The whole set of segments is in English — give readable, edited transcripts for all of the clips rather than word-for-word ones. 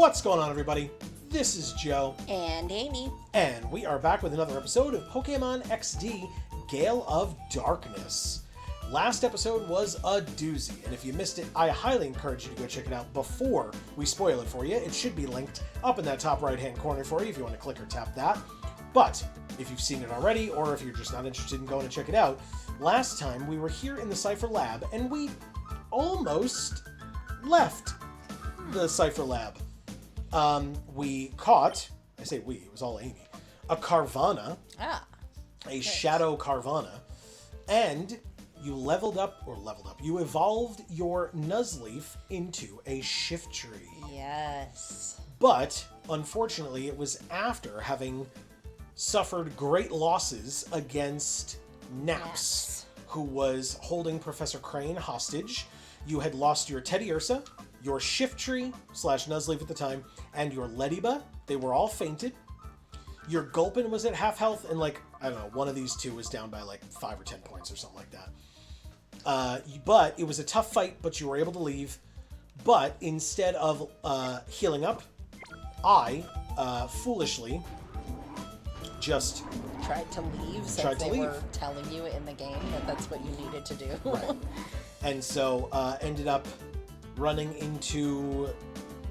What's going on, everybody? This is Joe. And Amy. And we are back with another episode of Pokémon XD Gale of Darkness. Last episode was a doozy, and if you missed it, I highly encourage you to go check it out before we spoil it for you. It should be linked up in that top right-hand corner for you if you want to click or tap that. But if you've seen it already, or if you're just not interested in going to check it out, last time we were here in the Cipher Lab, and we almost left the Cipher Lab. We caught, I say we, it was all Amy, a Carvanha, a Shadow Carvanha, and you you evolved your Nuzleaf into a Shiftry. Yes. But, unfortunately, it was after having suffered great losses against Naps, who was holding Professor Krane hostage. You had lost your Teddy Ursa, your Shiftry / Nuzleaf at the time, and your Leddyba. They were all fainted. Your Gulpin was at half health, and one of these two was down by 5 or 10 points or something like that. But it was a tough fight, but you were able to leave. But instead of healing up, I foolishly just tried to leave since they were telling you in the game that that's what you needed to do. Right. And so ended up running into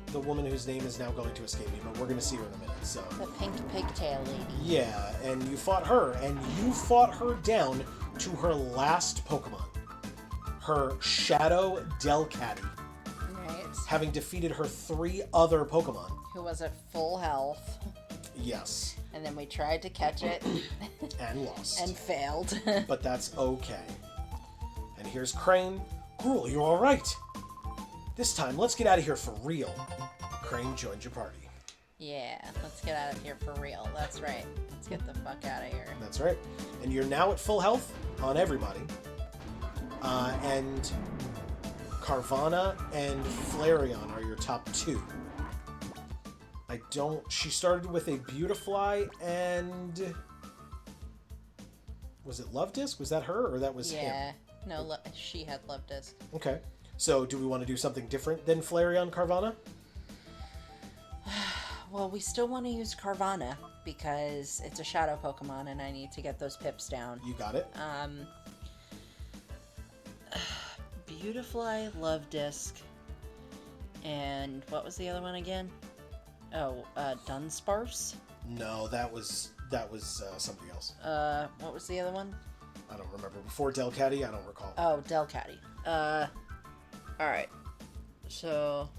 the woman whose name is now going to escape me, but we're going to see her in a minute. So the pink pigtail lady. Yeah, and you fought her, and you fought her down to her last Pokemon, her Shadow Delcatty. Right. Having defeated her 3 other Pokemon. Who was at full health. Yes. And then we tried to catch it. And lost. And failed. But that's okay. And here's Krane. Gruel, you all right? This time, let's get out of here for real. Krane joined your party. Yeah, let's get out of here for real. That's right. Let's get the fuck out of here. That's right. And you're now at full health on everybody. And Carvanha and Flareon are your top 2. She started with a Beautifly and... Was it Love Disc? Was that her or that was him? Yeah. No, she had Love Disc. Okay. So, do we want to do something different than Flareon Carvanha? Well, we still want to use Carvanha because it's a Shadow Pokemon and I need to get those pips down. You got it. Beautifly, Love Disc, and what was the other one again? Oh, Dunsparce? No, that was somebody else. What was the other one? I don't remember. Before Delcatty, I don't recall. Oh, Delcatty. Alright. So...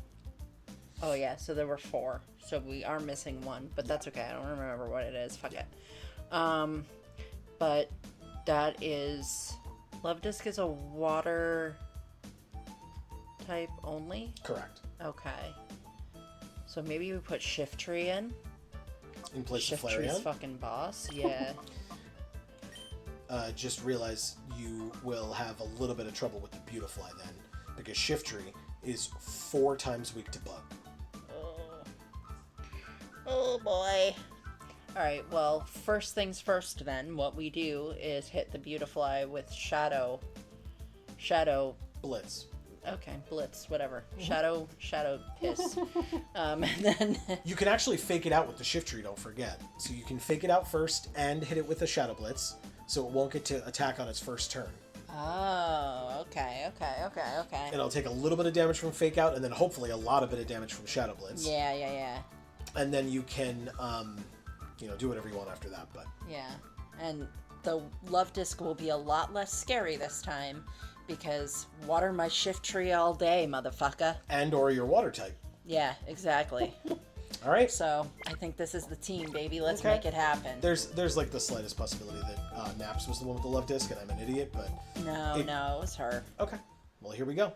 Oh, yeah, so there were 4. So we are missing 1, but that's okay. I don't remember what it is. Fuck it. But that is... Love Disc is a water type only? Correct. Okay. So maybe we put Shiftry in? In place of Flareon? Shiftry's fucking boss, yeah. Just realize you will have a little bit of trouble with the Beautifly then, because Shiftry is 4 times weak to bug. Oh boy. Alright, well, first things first then, what we do is hit the Beautifly with Shadow Blitz. Okay, Blitz, whatever. Shadow Piss. And then... You can actually fake it out with the Shiftry, don't forget. So you can fake it out first and hit it with a Shadow Blitz, so it won't get to attack on its first turn. Oh, okay. And it'll take a little bit of damage from Fake Out, and then hopefully a lot of bit of damage from Shadow Blitz. Yeah. And then you can, do whatever you want after that, but... Yeah, and the Love Disc will be a lot less scary this time, because water my Shiftry all day, motherfucker. And or your water type. Yeah, exactly. All right. So, I think this is the team, baby. Let's make it happen. There's the slightest possibility that Naps was the one with the Love Disc, and I'm an idiot, but... No, it was her. Okay. Well, here we go.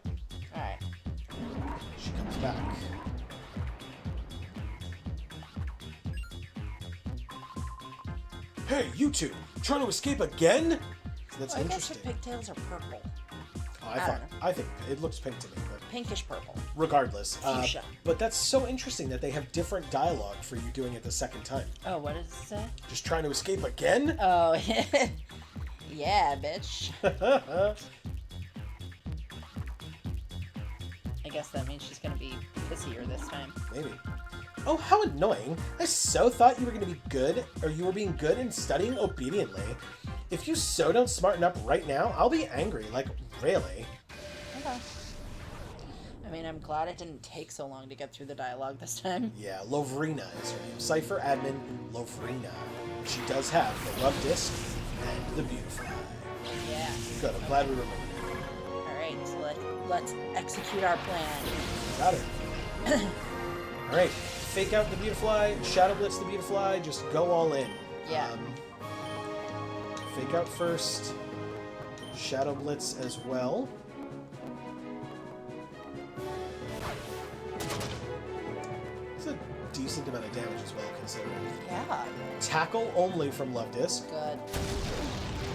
All right. She comes back. Hey, you two! Trying to escape again? That's interesting. I guess her pigtails are purple. Oh, I think it looks pink to me. But pinkish purple. Regardless. Fuchsia. But that's so interesting that they have different dialogue for you doing it the second time. Oh, what does it say? Just trying to escape again? Oh, yeah, bitch. I guess that means she's gonna be pissier this time. Maybe. Oh, how annoying. I so thought you were going to be good, or you were being good and studying obediently. If you so don't smarten up right now, I'll be angry. Like, really? Okay. I mean, I'm glad it didn't take so long to get through the dialogue this time. Yeah, Lovrina is her name. Cipher Admin Lovrina. She does have the love disc and the beautiful eye. Yeah. Good, I'm glad we remembered it. Alright, so let's execute our plan. Got it. Alright, fake out the beautiful eye, Shadow Blitz the beautiful eye, just go all in. Yeah. Fake out first, Shadow Blitz as well. It's a decent amount of damage as well, considering. Yeah. Tackle only from Love Disc. Good.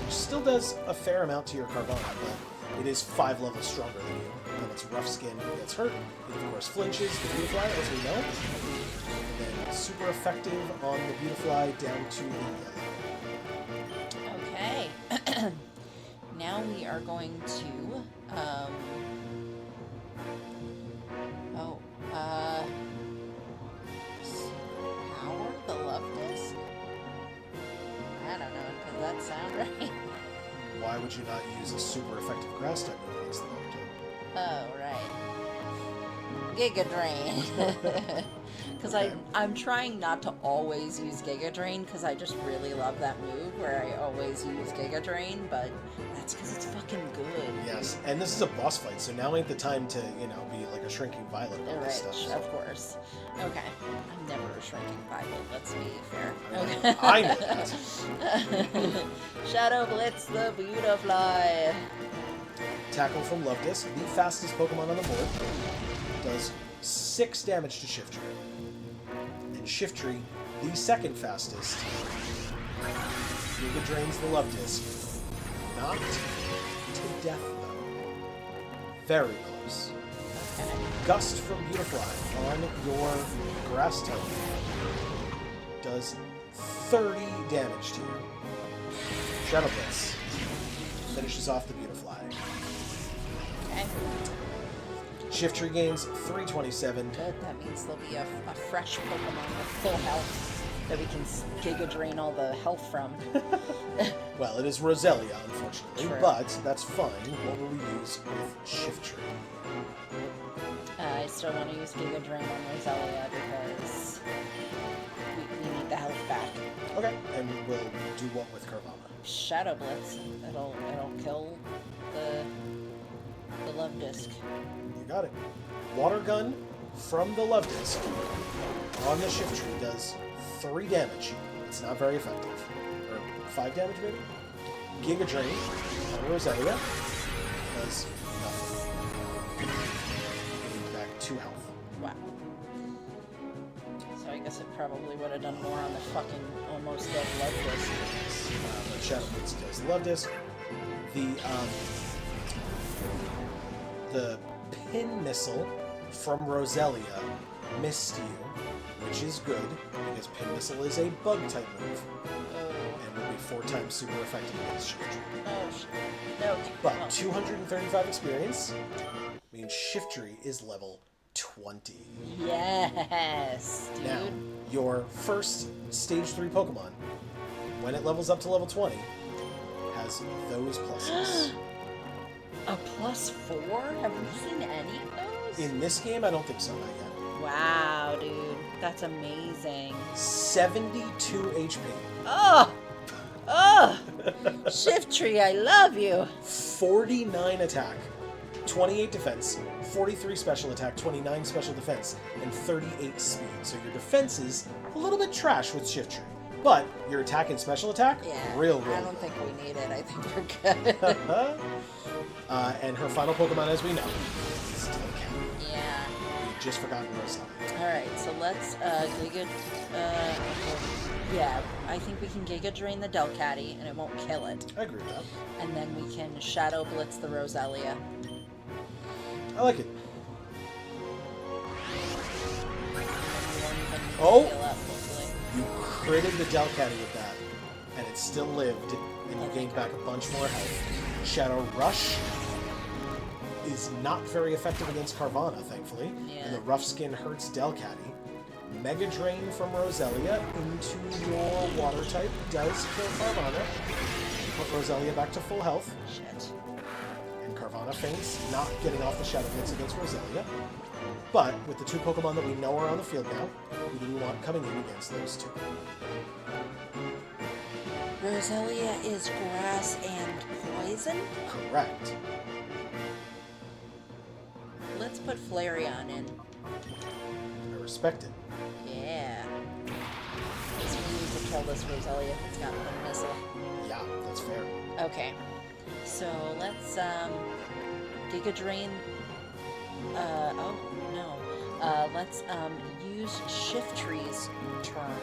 Which still does a fair amount to your Carvana, but it is 5 levels stronger than you. When it's rough skin who gets hurt, it of course flinches the Beautifly, as we know. And then super effective on the Beautifly down to the yellow. Okay. Now we are going to, power the love disc? I don't know, does that sound right? Why would you not use a super effective grass type move against the Love type? Oh, right. Giga Drain. Because I'm trying not to always use Giga Drain because I just really love that move where I always use Giga Drain, but that's because it's fucking good. Yes, and this is a boss fight, so now ain't the time to, be like a shrinking violet and all this Right, stuff. of course. Okay. I'm never a shrinking violet, let's be fair. Okay. I know that. Shadow Blitz the Beautifly. Tackle from Love Disc, the fastest Pokemon on the board, does 6 damage to Shiftry. And Shiftry, the second fastest, Giga drains the Love Disc. Not to death, though. Very close. Okay. Gust from Beautifly on your Grass type does 30 damage to you. Shadow Blitz finishes off the Beautifly. Okay. Shiftry gains 327. Good, that means there'll be a fresh Pokemon with full health that we can Giga Drain all the health from. Well, it is Roselia, unfortunately, True. but that's fine. What will we use with Shiftry? I still want to use Giga Drain on Roselia because we need the health back. Okay, and we'll do what with Carvana? Shadow Blitz. It'll kill the Love Disc. You got it. Water Gun from the Love Disc on the Shiftry does 3 damage. It's not very effective. Or 5 damage, maybe? Giga Drain on Roselia does nothing. Getting back 2 health. Wow. So I guess it probably would have done more on the fucking almost dead Love Disc. But Shadow Blitz does Love Disc. The Pin Missile from Roselia missed you, which is good, because Pin Missile is a bug-type move, and will be 4 times super effective against Shiftry. Oh, shit. No. But 235 experience means Shiftry is level 20. Yes, dude. Now, your first Stage 3 Pokemon, when it levels up to level 20, has those pluses. A +4? Have we seen any of those? In this game, I don't think so, not yet. Wow, dude. That's amazing. 72 HP. Oh! Oh! Shiftry, I love you. 49 attack, 28 defense, 43 special attack, 29 special defense, and 38 speed. So your defense is a little bit trash with Shiftry. But your attack and special attack, Yeah. real I don't think we need it. I think we're good. And her final Pokemon, as we know, is Delcatty. Yeah. We just forgotten Roselia. Alright, so let's Giga... yeah, I think we can Giga Drain the Delcatty, and it won't kill it. I agree with that. And then we can Shadow Blitz the Roselia. I like it. Oh! Oh! You critted the Delcatty with that, and it still lived, and you gained back a bunch more health. Shadow Rush is not very effective against Carvana, thankfully. Yeah. And the Rough Skin hurts Delcatty. Mega Drain from Roselia into your water type does kill Carvana. Put Roselia back to full health. Shit. And Carvana faints, not getting off the Shadow hits against Roselia. But with the two Pokemon that we know are on the field now, we didn't want coming in against those two. Roselia is grass and poison? Correct. Let's put Flareon in. I respect it. Yeah. Guess we need to kill this Roselia if it's got one missile. Yeah, that's fair. Okay. So let's Giga Drain. Oh no. Let's use Shiftrie's turn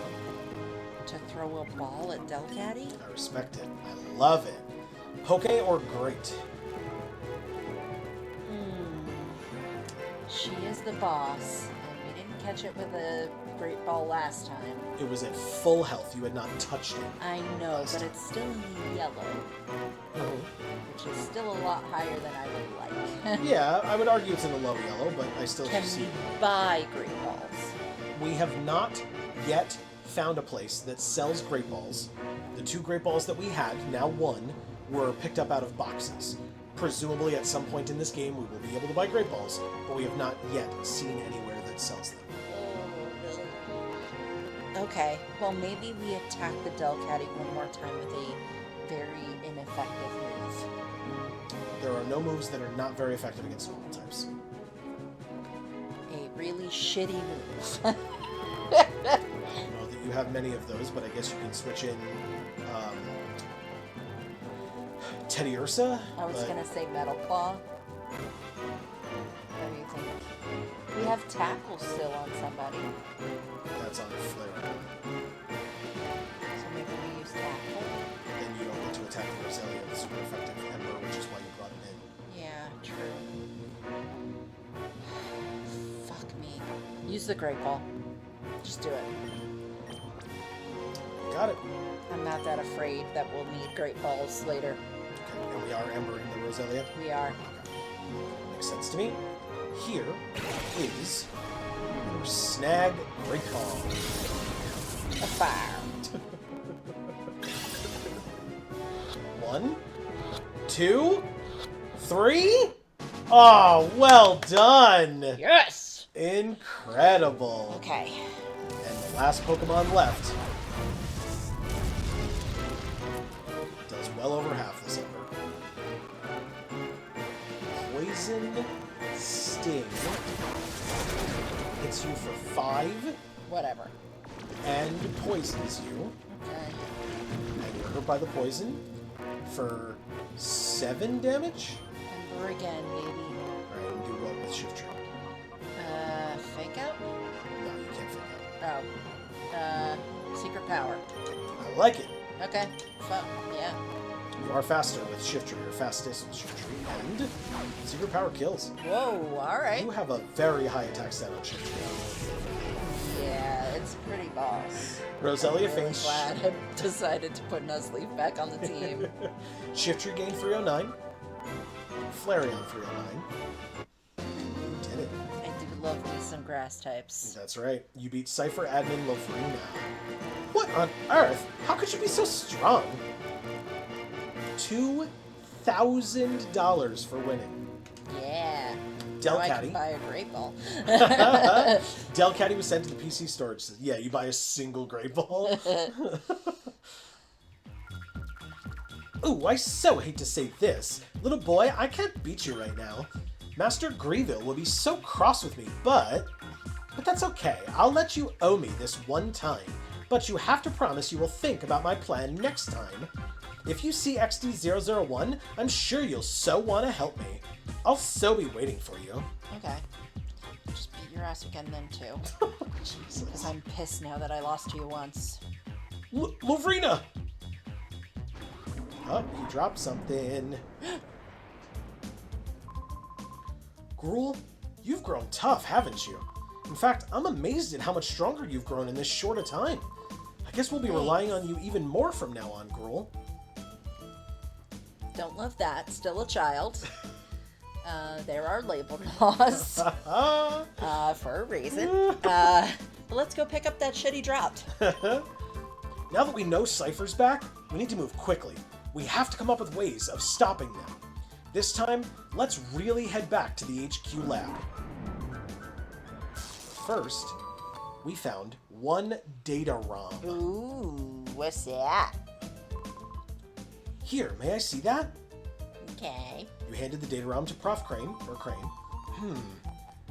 to throw a ball at Delcatty. I respect it. I love it. Poke or Great? She is the boss, and we didn't catch it with a Great Ball last time. It was at full health. You had not touched it. I know, but it's still yellow, which is still a lot higher than I would like. Yeah, I would argue it's in the low yellow, but I still Can see. we buy Great Balls? We have not yet found a place that sells Great Balls. The two Great Balls that we had, now one, were picked up out of boxes. Presumably at some point in this game we will be able to buy Great Balls, but we have not yet seen anywhere that sells them. Okay, well maybe we attack the Delcatty one more time with a very ineffective move. There are no moves that are not very effective against normal types. A really shitty move. I don't know that you have many of those, but I guess you can switch in Teddy Ursa. I was gonna say Metal Claw. What do you think? We have Tackle still on somebody. That's on Flare. So maybe we use Tackle. Then you don't get to attack the Roselia with super effective Ember, which is why you brought it in. Yeah, true. Fuck me. Use the Great Ball. Just do it. Got it. I'm not that afraid that we'll need Great Balls later. Okay, and we are Embering the Roselia. We are. Okay. Makes sense to me. Here is your Snag Great Ball. A fire. 1, 2, 3. Oh, well done! Yes! Incredible. Okay. And the last Pokemon left does well over half this Ember. Poison Sting hits you for 5 Whatever. and poisons you. Okay. And you're hurt by the poison for 7 damage. Ember again, baby. Alright, and do what with Shift Tree? Fake out? No, you can't figure out. Oh. Secret power. I like it. Okay. Fuck. Yeah. You are faster with Shift Tree, or fastest with Shift Tree, and Secret Power kills. Whoa, alright. You have a very high attack stat on Shift Tree. Yeah, it's pretty boss. Roselia I'm really faints. glad I decided to put Nuzleaf back on the team. Shift Tree gained 309. Flareon 309. You did it. I do love me some grass types. That's right. You beat Cipher Admin Lovrina. What on earth? How could you be so strong? $2,000 for winning. Yeah. Now I can Delcatty. buy a Great Ball. Delcatty was sent to the PC storage. Says, yeah, you buy a single Great Ball. Ooh, I so hate to say this. Little boy, I can't beat you right now. Master Grieville will be so cross with me, but that's okay. I'll let you owe me this one time. But you have to promise you will think about my plan next time. If you see XD001, I'm sure you'll so want to help me. I'll so be waiting for you. Okay. Just beat your ass again then, too. Jesus. Because I'm pissed now that I lost to you once. Lovrina! Oh, you dropped something. Gruel, you've grown tough, haven't you? In fact, I'm amazed at how much stronger you've grown in this short a time. I guess we'll be relying on you even more from now on, Gruel. Don't love that. Still a child. There are label laws for a reason. Let's go pick up that shit he dropped. Now that we know Cipher's back, we need to move quickly. We have to come up with ways of stopping them. This time, let's really head back to the HQ lab. First, we found one data ROM. Ooh, what's that? Here, may I see that? Okay. You handed the data ROM to Prof. Krane, or Krane.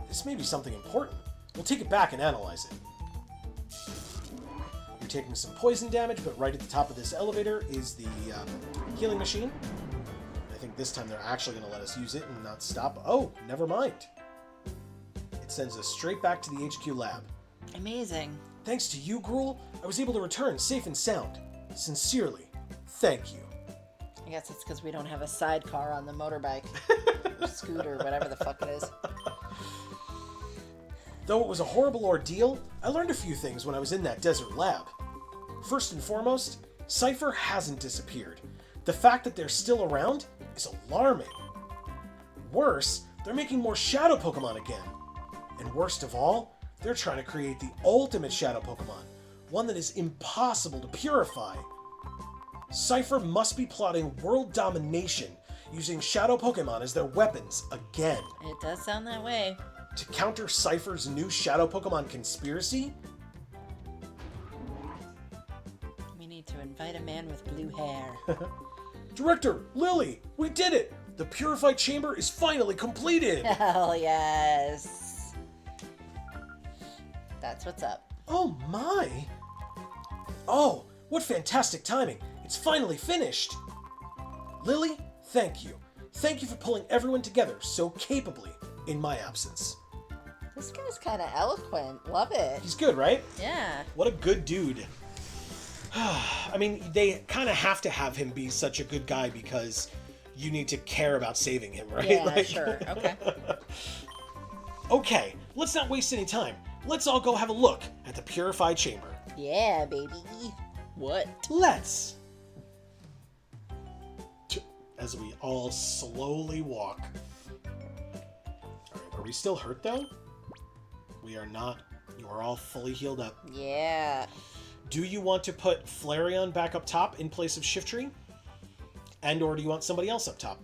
This may be something important. We'll take it back and analyze it. You're taking some poison damage, but right at the top of this elevator is the healing machine. I think this time they're actually going to let us use it and not stop. Oh, never mind. It sends us straight back to the HQ lab. Amazing. Thanks to you, Gruel, I was able to return safe and sound. Sincerely, thank you. I guess it's because we don't have a sidecar on the motorbike. Or scooter, whatever the fuck it is. Though it was a horrible ordeal, I learned a few things when I was in that desert lab. First and foremost, Cipher hasn't disappeared. The fact that they're still around is alarming. Worse, they're making more Shadow Pokemon again. And worst of all, they're trying to create the ultimate Shadow Pokemon, one that is impossible to purify. Cipher must be plotting world domination, using Shadow Pokemon as their weapons again. It does sound that way. To counter Cipher's new Shadow Pokemon conspiracy, We need to invite a man with blue hair. Director, Lily, we did it! The Purified Chamber is finally completed! Hell yes. That's what's up. Oh my! Oh, what fantastic timing! It's finally finished! Lily, thank you. Thank you for pulling everyone together so capably in my absence. This guy's kind of eloquent. Love it. He's good, right? Yeah. What a good dude. I mean, they kind of have to have him be such a good guy because you need to care about saving him, right? Yeah, sure. Okay. Okay, let's not waste any time. Let's all go have a look at the Purified Chamber. Yeah, baby. What? Let's! As we all slowly walk. Alright, are we still hurt though? We are not. You are all fully healed up. Yeah. Do you want to put Flareon back up top in place of Shiftry? And or do you want somebody else up top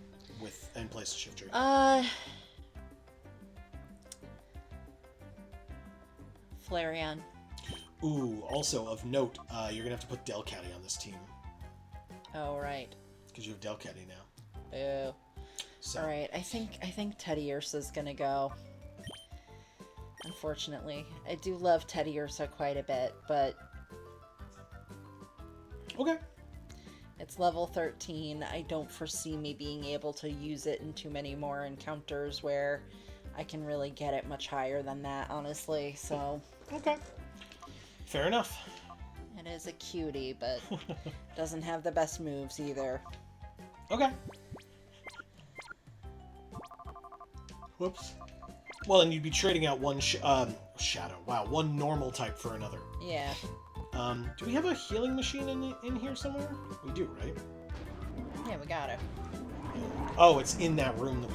in place of Shiftry? Flareon. Ooh, also of note, you're gonna have to put Delcatty on this team. Oh, right. Because you have Delcatty now. Boo. So. All right, I think Teddy Ursa's gonna go. Unfortunately, I do love Teddy Ursa quite a bit, but Okay. it's level 13. I don't foresee me being able to use it in too many more encounters where I can really get it much higher than that, honestly. So Okay. Fair enough. it is a cutie, but doesn't have the best moves either. Okay. Whoops. Well, then you'd be trading out one Shadow. Wow, one normal type for another. Yeah. Do we have a healing machine in here somewhere? We do, right? Yeah, we got it. Oh, it's in that room that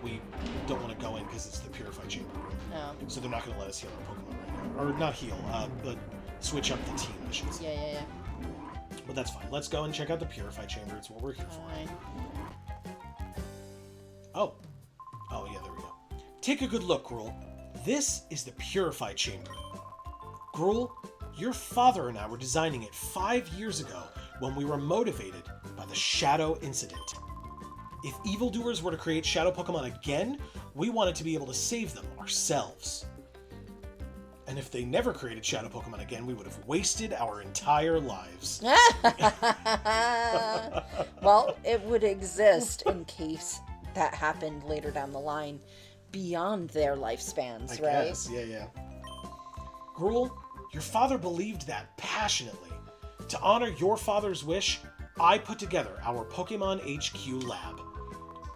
we don't want to go in because it's the Purified Chamber room. Oh. So they're not going to let us heal our Pokemon right now. Or not heal, but switch up the team, I should say. Yeah. But that's fine. Let's go and check out the Purified Chamber. It's what we're here Fine. for. Oh, yeah, there we go. Take a good look, Gruel. This is the Purified Chamber. Gruel, your father and I were designing it 5 years ago when we were motivated by the Shadow Incident. If evildoers were to create Shadow Pokemon again, we wanted to be able to save them ourselves. And if they never created Shadow Pokemon again, we would have wasted our entire lives. Well, it would exist in case that happened later down the line beyond their lifespans, right? Guess. Yeah. Gruel, your father believed that passionately. To honor your father's wish, I put together our Pokemon HQ lab.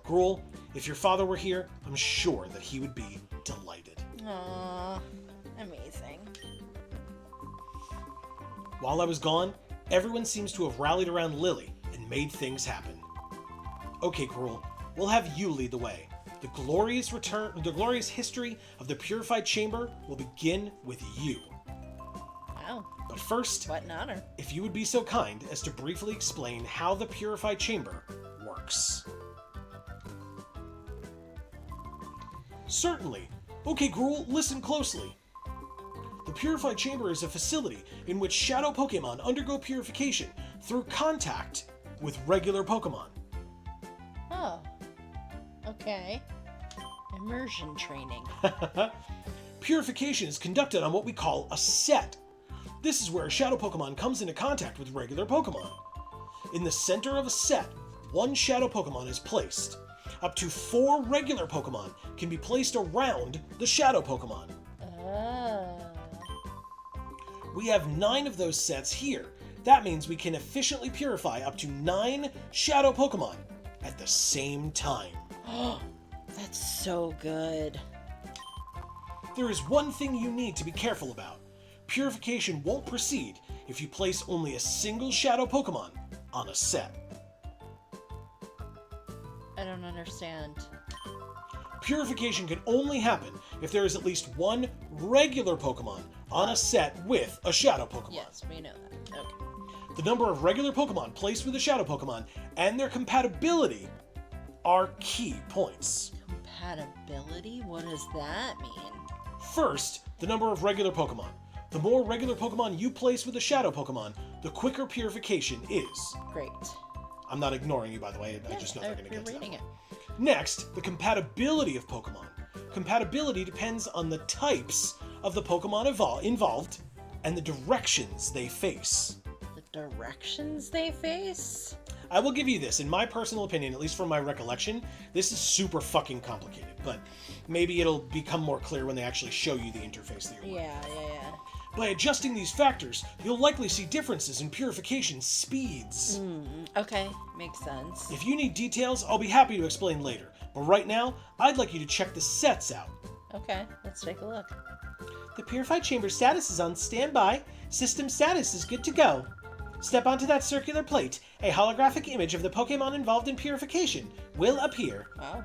Gruel, if your father were here, I'm sure that he would be delighted. Aww, amazing. While I was gone, everyone seems to have rallied around Lily and made things happen. Okay, Gruel, we'll have you lead the way. The glorious history of the Purified Chamber will begin with you. Wow. But first, What an honor. if you would be so kind as to briefly explain how the Purified Chamber works. Certainly. Okay, Gruel, listen closely. The Purified Chamber is a facility in which shadow Pokémon undergo purification through contact with regular Pokémon. Oh. Okay. Immersion training. Purification is conducted on what we call a set. This is where a shadow Pokémon comes into contact with regular Pokémon. In the center of a set, one shadow Pokémon is placed. Up to 4 regular Pokémon can be placed around the shadow Pokémon. Oh. We have 9 of those sets here. That means we can efficiently purify up to 9 shadow Pokémon at the same time. That's so good. There is one thing you need to be careful about. Purification won't proceed if you place only a single shadow Pokémon on a set. I don't understand. Purification can only happen if there is at least one regular Pokémon on a set with a shadow Pokémon. Yes, we know that. Okay. The number of regular Pokémon placed with a shadow Pokémon and their compatibility are key points. Compatibility? What does that mean? First, the number of regular Pokémon. The more regular Pokémon you place with a shadow Pokémon, the quicker purification is. Great. I'm not ignoring you, by the way. I just know they're going to you're get to that reading one. it. Next, the compatibility of Pokémon. Compatibility depends on the types of the Pokémon involved and the directions they face. The directions they face? I will give you this. In my personal opinion, at least from my recollection, this is super fucking complicated, but maybe it'll become more clear when they actually show you the interface that you're working with. Yeah. By adjusting these factors, you'll likely see differences in purification speeds. Okay, makes sense. If you need details, I'll be happy to explain later, but right now, I'd like you to check the sets out. Okay, let's take a look. The Purified Chamber status is on standby. System status is good to go. Step onto that circular plate. A holographic image of the Pokémon involved in purification will appear. Wow.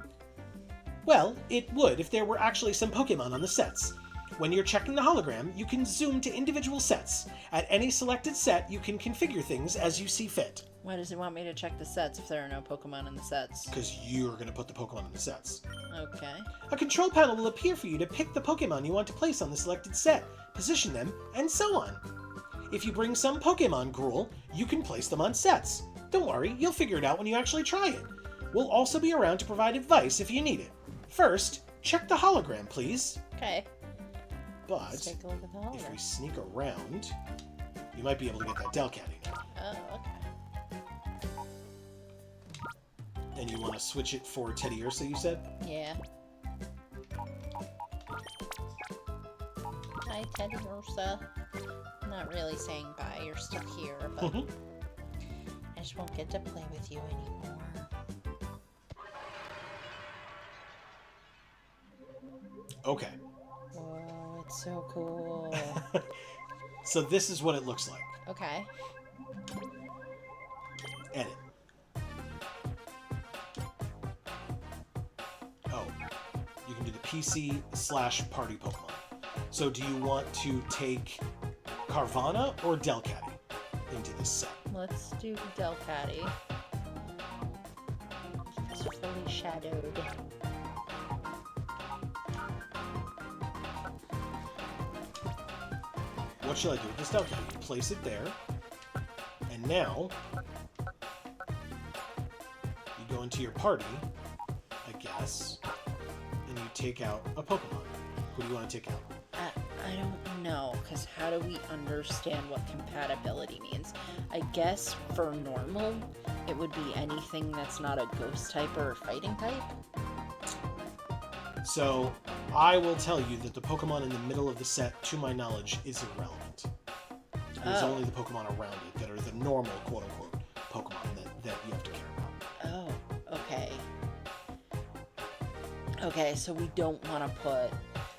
Well, it would if there were actually some Pokémon on the sets. When you're checking the hologram, you can zoom to individual sets. At any selected set, you can configure things as you see fit. Why does it want me to check the sets if there are no Pokemon in the sets? Because you're going to put the Pokemon in the sets. Okay. A control panel will appear for you to pick the Pokemon you want to place on the selected set, position them, and so on. If you bring some Pokemon, Gruel, you can place them on sets. Don't worry, you'll figure it out when you actually try it. We'll also be around to provide advice if you need it. First, check the hologram, please. Okay. But Let's take a look at the hologram. if we sneak around, you might be able to get that Delcatty now. Oh, okay. And you want to switch it for Teddy Ursa, you said? Yeah. Hi, Teddy Ursa. I'm not really saying bye, you're still here, but I just won't get to play with you anymore. Okay. Oh, it's so cool. So this is what it looks like. Okay. Edit. Oh, you can do the PC/party Pokemon. So do you want to take Carvana or Delcatty into this set? Let's do Delcatty. It's fully shadowed. What shall I do with this Delcatty? You place it there, and now you go into your party, I guess, and you take out a Pokemon. Who do you want to take out? I don't know, because how do we understand what compatibility means? I guess for normal, it would be anything that's not a ghost type or a fighting type. So, I will tell you that the Pokemon in the middle of the set, to my knowledge, is irrelevant. There's only the Pokemon around it that are the normal, quote-unquote, Pokemon that you have to care about. Oh, okay. Okay, so we don't want to put...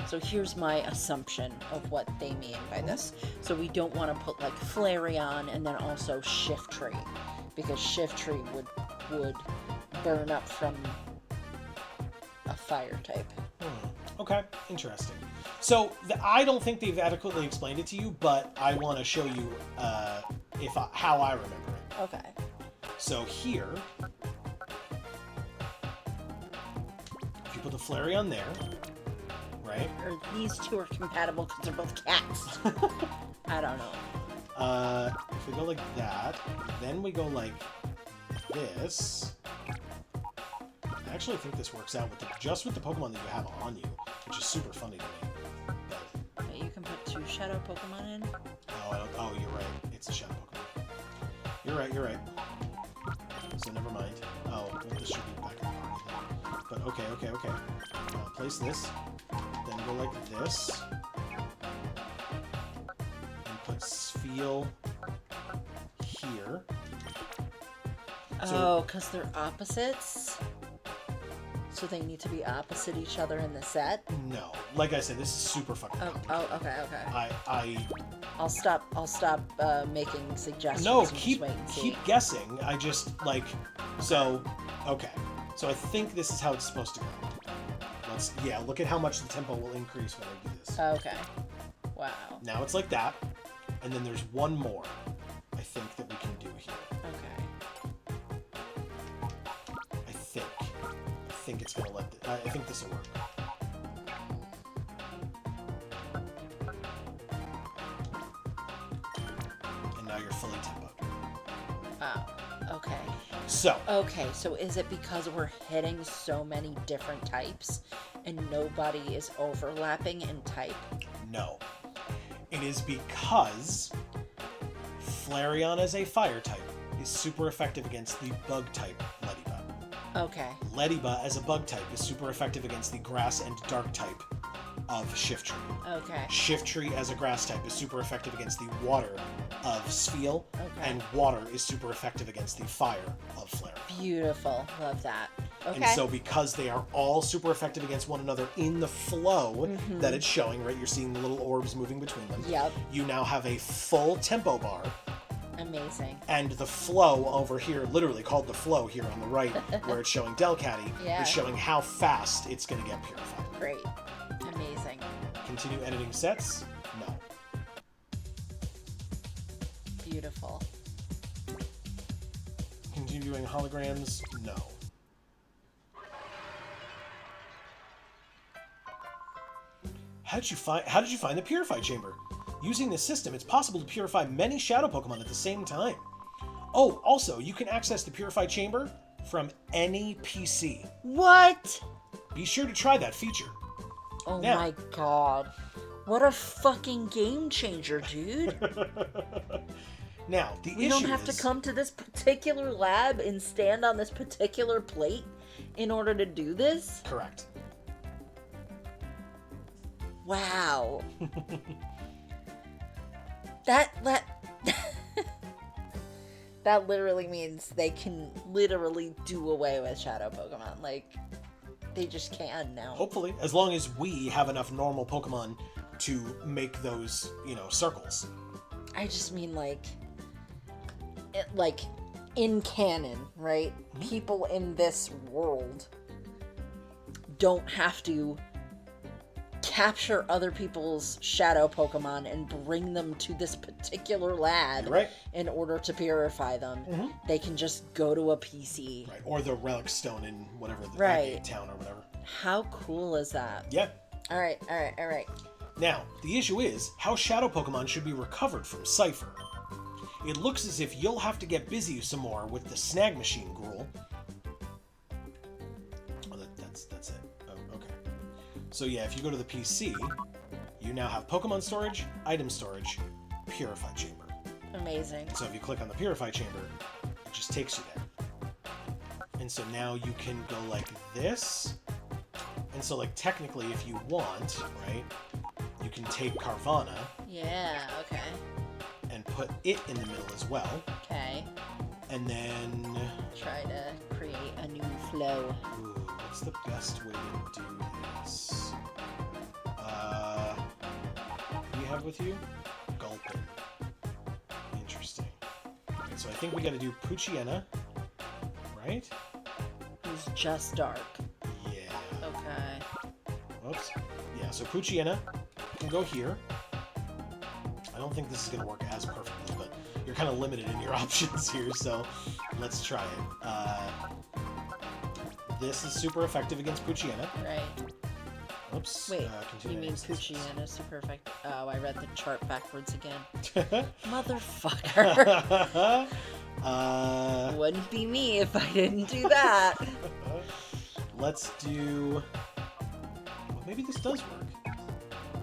So here's my assumption of what they mean by this. So we don't want to put, like, Flareon and then also Shiftry. Because Shiftry would burn up from a fire type. Okay, interesting. So I don't think they've adequately explained it to you, but I want to show you how I remember it. Okay. So here, if you put the Flareon there, right? Or these two are compatible because they're both cats. I don't know. If we go like that, then we go like this. I actually think this works out with just with the Pokemon that you have on you, which is super funny to me. But, Okay, you can put 2 Shadow Pokemon in. oh, you're right. It's a Shadow Pokemon. You're right. So never mind. Oh, well, this should be back in the party then. But okay. Place this. Then go like this. And put Spheal here. Oh, because they're opposites? So they need to be opposite each other in the set? No. Like I said, this is super fucking complicated. Okay. I'll stop making suggestions. No, and just wait and see. keep guessing. I just, like... So, okay. So I think this is how it's supposed to go. Look at how much the tempo will increase when I do this. Okay. Wow. Now it's like that. And then there's one more, I think, that we can do here. Okay. I think it's gonna I think this will work. And now you're fully tempoed. Oh, okay. So. Okay, so is it because we're hitting so many different types and nobody is overlapping in type? No. It is because Flareon as a fire type is super effective against the bug type Lediba. Okay. Lediba as a bug type is super effective against the grass and dark type of Shiftry. Okay. Shiftry as a grass type is super effective against the water of Spheal. Okay. And water is super effective against the fire of Flareon. Beautiful. Love that. Okay. And so because they are all super effective against one another in the flow that it's showing, right? You're seeing the little orbs moving between them. Yep. You now have a full tempo bar. Amazing. And the flow over here, literally called the flow here on the right, where it's showing Delcatty, Yeah. is showing how fast it's going to get purified. Great. Amazing. Continue editing sets? No. Beautiful. Continue doing holograms? No. How did you find the Purify Chamber? Using this system, it's possible to purify many Shadow Pokemon at the same time. Oh, also, you can access the Purify Chamber from any PC. What? Be sure to try that feature. Oh Now- my god. What a fucking game changer, dude. Now, the We issue don't have is... to come to this particular lab and stand on this particular plate in order to do this? Correct. Wow. That literally means they can literally do away with Shadow Pokemon. Like, they just can now. Hopefully, as long as we have enough normal Pokemon to make those, circles. I just mean like in canon, right? People in this world don't have to capture other people's Shadow Pokemon and bring them to this particular lab Right. in order to purify them. They can just go to a PC. Right. Or the Relic Stone in whatever, the Right. Agate Town or whatever. How cool is that? Yeah. All right. Now, the issue is how Shadow Pokemon should be recovered from Cipher. It looks as if you'll have to get busy some more with the Snag Machine, Gruul. Oh, that's it. Oh, okay. So yeah, if you go to the PC, you now have Pokemon storage, item storage, Purify Chamber. Amazing. So if you click on the Purify Chamber, it just takes you there. And so now you can go like this. And so, like, technically, if you want, right, you can take Carvana Yeah, okay. and put it in the middle as well. Okay. And then... Try to create a new flow. Ooh, what's the best way to do this? Who do you have with you? Gulpin. Interesting. Okay, so I think we gotta do Poochyena, right? Who's just dark. Yeah. Okay. Oops. Yeah, so Poochyena can go here. I don't think this is going to work as perfectly, but you're kind of limited in your options here, so let's try it. This is super effective against Poochyena. Right. Oops. Wait, continue you mean access. Poochyena super effective? Oh, I read the chart backwards again. Motherfucker. Wouldn't be me if I didn't do that. Let's do... Well, maybe this does work.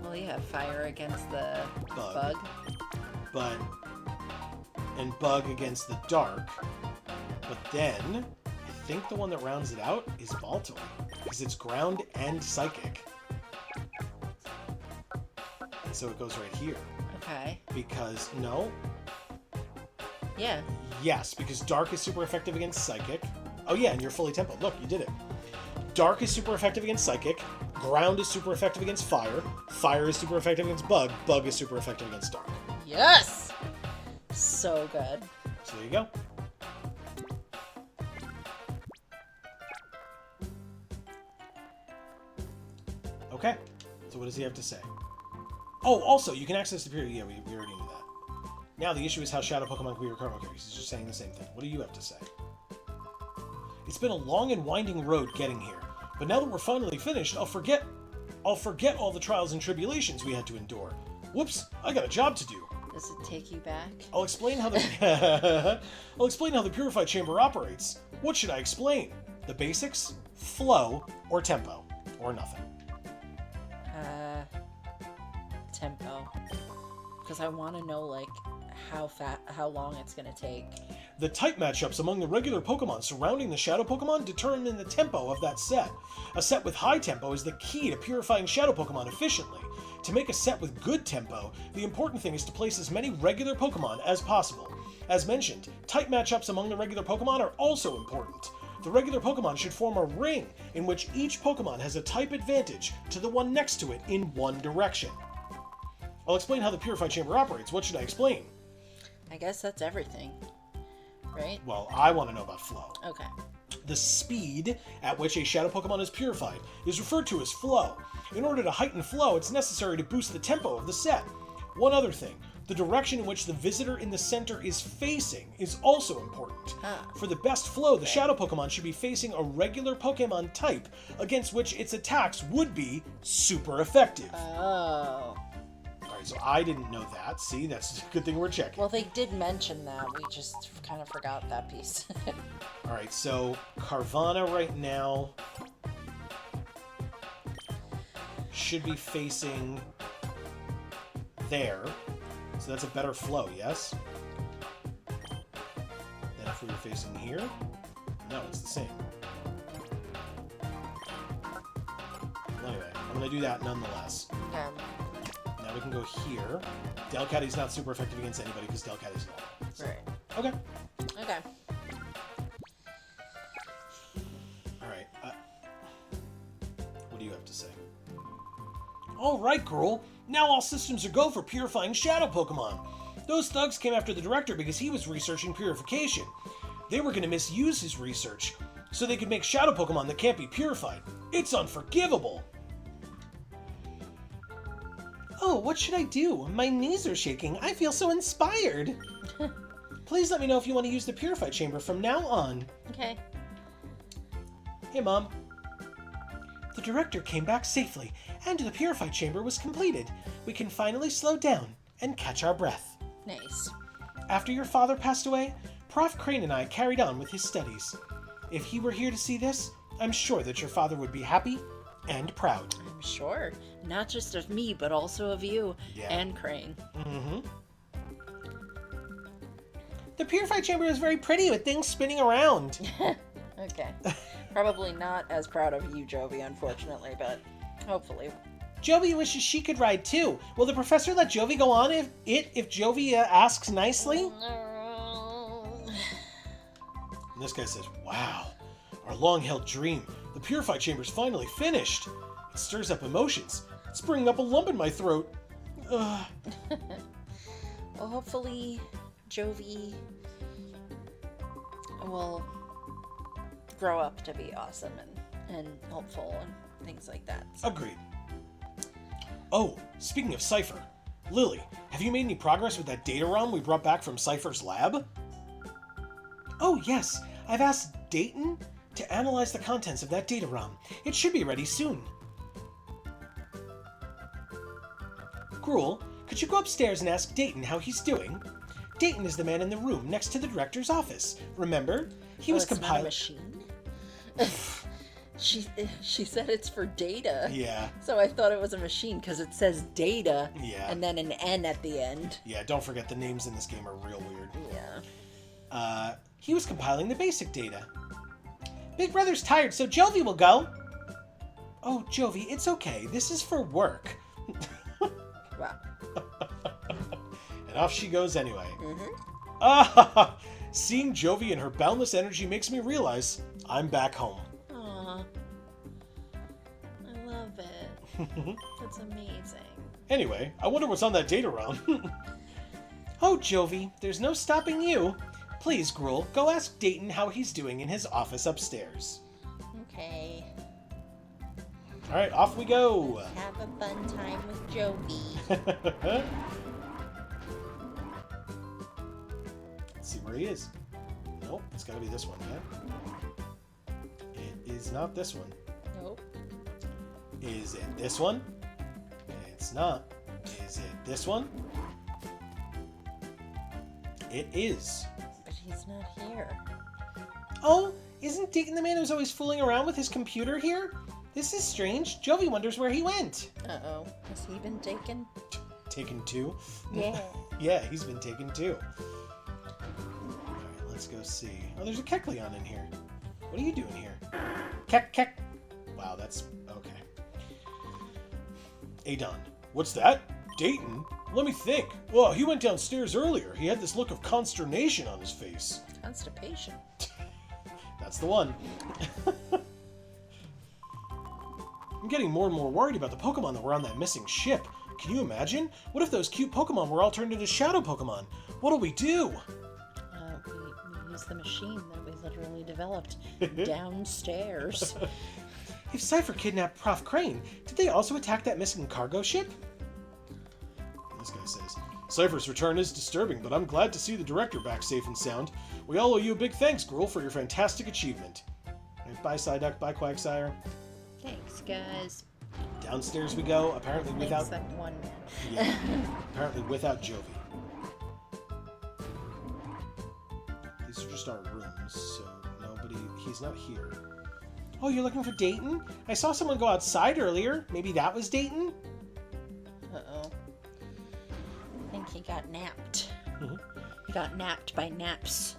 Well, yeah, fire against the bug. But... And bug against the dark. But then, I think the one that rounds it out is Baltoy. Because it's ground and psychic. And so it goes right here. Okay. Because, no. Yeah. Yes, because dark is super effective against psychic. Oh yeah, and you're fully tempoed. Look, you did it. Dark is super effective against psychic. Ground is super effective against fire. Fire is super effective against bug. Bug is super effective against dark. Yes! So good. So there you go. Okay. So what does he have to say? Oh, also, you can access the period. Yeah, we already knew that. Now the issue is how Shadow Pokemon can be recovered. Okay, he's just saying the same thing. What do you have to say? It's been a long and winding road getting here, but now that we're finally finished, I'll forget all the trials and tribulations we had to endure. Whoops, I got a job to do. Does it take you back? I'll explain how the Purified Chamber operates. What should I explain? The basics, flow, or tempo, or nothing. Tempo. Because I want to know, like, how long it's going to take. The type matchups among the regular Pokemon surrounding the Shadow Pokemon determine the tempo of that set. A set with high tempo is the key to purifying Shadow Pokemon efficiently. To make a set with good tempo, the important thing is to place as many regular Pokemon as possible. As mentioned, type matchups among the regular Pokemon are also important. The regular Pokemon should form a ring in which each Pokemon has a type advantage to the one next to it in one direction. I'll explain how the Purified Chamber operates. What should I explain? I guess that's everything, right? Well, I want to know about flow. Okay. The speed at which a Shadow Pokemon is purified is referred to as flow. In order to heighten flow, it's necessary to boost the tempo of the set. One other thing, the direction in which the visitor in the center is facing is also important. For the best flow, the Shadow Pokemon should be facing a regular Pokemon type against which its attacks would be super effective. Oh. Alright, so I didn't know that. See, that's a good thing we're checking. Well, they did mention that. We just kind of forgot that piece. Alright, so Carvana right now should be facing there. So that's a better flow, yes? Than if we were facing here? No, it's the same. Well, anyway, I'm going to do that nonetheless. Now we can go here. Delcatty's not super effective against anybody because Delcatty's normal. So. Right. Okay. Okay. Alright. What do you have to say? Alright, girl. Now all systems are go for purifying Shadow Pokemon. Those thugs came after the director because he was researching purification. They were going to misuse his research so they could make Shadow Pokemon that can't be purified. It's unforgivable. Oh, what should I do? My knees are shaking. I feel so inspired. Please let me know if you want to use the Purified Chamber from now on. Okay. Hey, Mom. The director came back safely, and the Purified Chamber was completed. We can finally slow down and catch our breath. Nice. After your father passed away, Prof. Krane and I carried on with his studies. If he were here to see this, I'm sure that your father would be happy and proud. I'm sure. Not just of me, but also of you and Krane. Mm-hmm. The Purified Chamber is very pretty with things spinning around. Okay. Probably not as proud of you, Jovi, unfortunately, but hopefully. Jovi wishes she could ride too. Will the professor let Jovi go on if Jovi asks nicely? And this guy says, wow, our long-held dream. The Purified Chamber's finally finished. It stirs up emotions. It's bringing up a lump in my throat. Well, hopefully Jovi will grow up to be awesome and and helpful and things like that. Agreed. Oh, speaking of Cipher, Lily, have you made any progress with that data ROM we brought back from Cipher's lab? Oh, yes. I've asked Dayton to analyze the contents of that data ROM. It should be ready soon. Gruel, could you go upstairs and ask Dayton how he's doing? Dayton is the man in the room next to the director's office. Remember? He was compiling. Not a machine? She said it's for data. Yeah. So I thought it was a machine because it says data. Yeah. And then an N at the end. Yeah, don't forget the names in this game are real weird. Yeah. He was compiling the basic data. Big Brother's tired, so Jovi will go. Oh, Jovi, it's okay. This is for work. Wow. And off she goes anyway. Mm-hmm. Seeing Jovi and her boundless energy makes me realize I'm back home. Aw. I love it. It's amazing. Anyway, I wonder what's on that data ROM. Oh, Jovi, there's no stopping you. Please, Gruel, go ask Dayton how he's doing in his office upstairs. Okay. Alright, off we go. Have a fun time with Jovi. Let's see where he is. Nope, it's gotta be this one, yeah? It is not this one. Nope. Is it this one? It's not. Is it this one? It is. But he's not here. Oh, isn't Dayton the man who's always fooling around with his computer here? This is strange. Jovi wonders where he went. Uh-oh. Has he been taken? Taken too? Yeah. Yeah, he's been taken too. Alright, let's go see. Oh, there's a Kecleon in here. What are you doing here? Kek. Wow, that's... okay. Adon. What's that? Dayton? Let me think. Well, he went downstairs earlier. He had this look of consternation on his face. Constipation. That's the one. I'm getting more and more worried about the Pokemon that were on that missing ship. Can you imagine? What if those cute Pokemon were all turned into Shadow Pokemon? What'll we do? We use the machine that we literally developed downstairs. If Cipher kidnapped Prof. Krane, did they also attack that missing cargo ship? This guy says, Cipher's return is disturbing, but I'm glad to see the director back safe and sound. We all owe you a big thanks, Gruel, for your fantastic achievement. Right, bye, Psyduck. Bye, Quagsire. Thanks, guys. Downstairs we go, apparently without... Thanks, that one man. Yeah, apparently without Jovi. These are just our rooms, so nobody... he's not here. Oh, you're looking for Dayton? I saw someone go outside earlier. Maybe that was Dayton? Uh-oh. I think he got napped. Mm-hmm. He got napped by naps.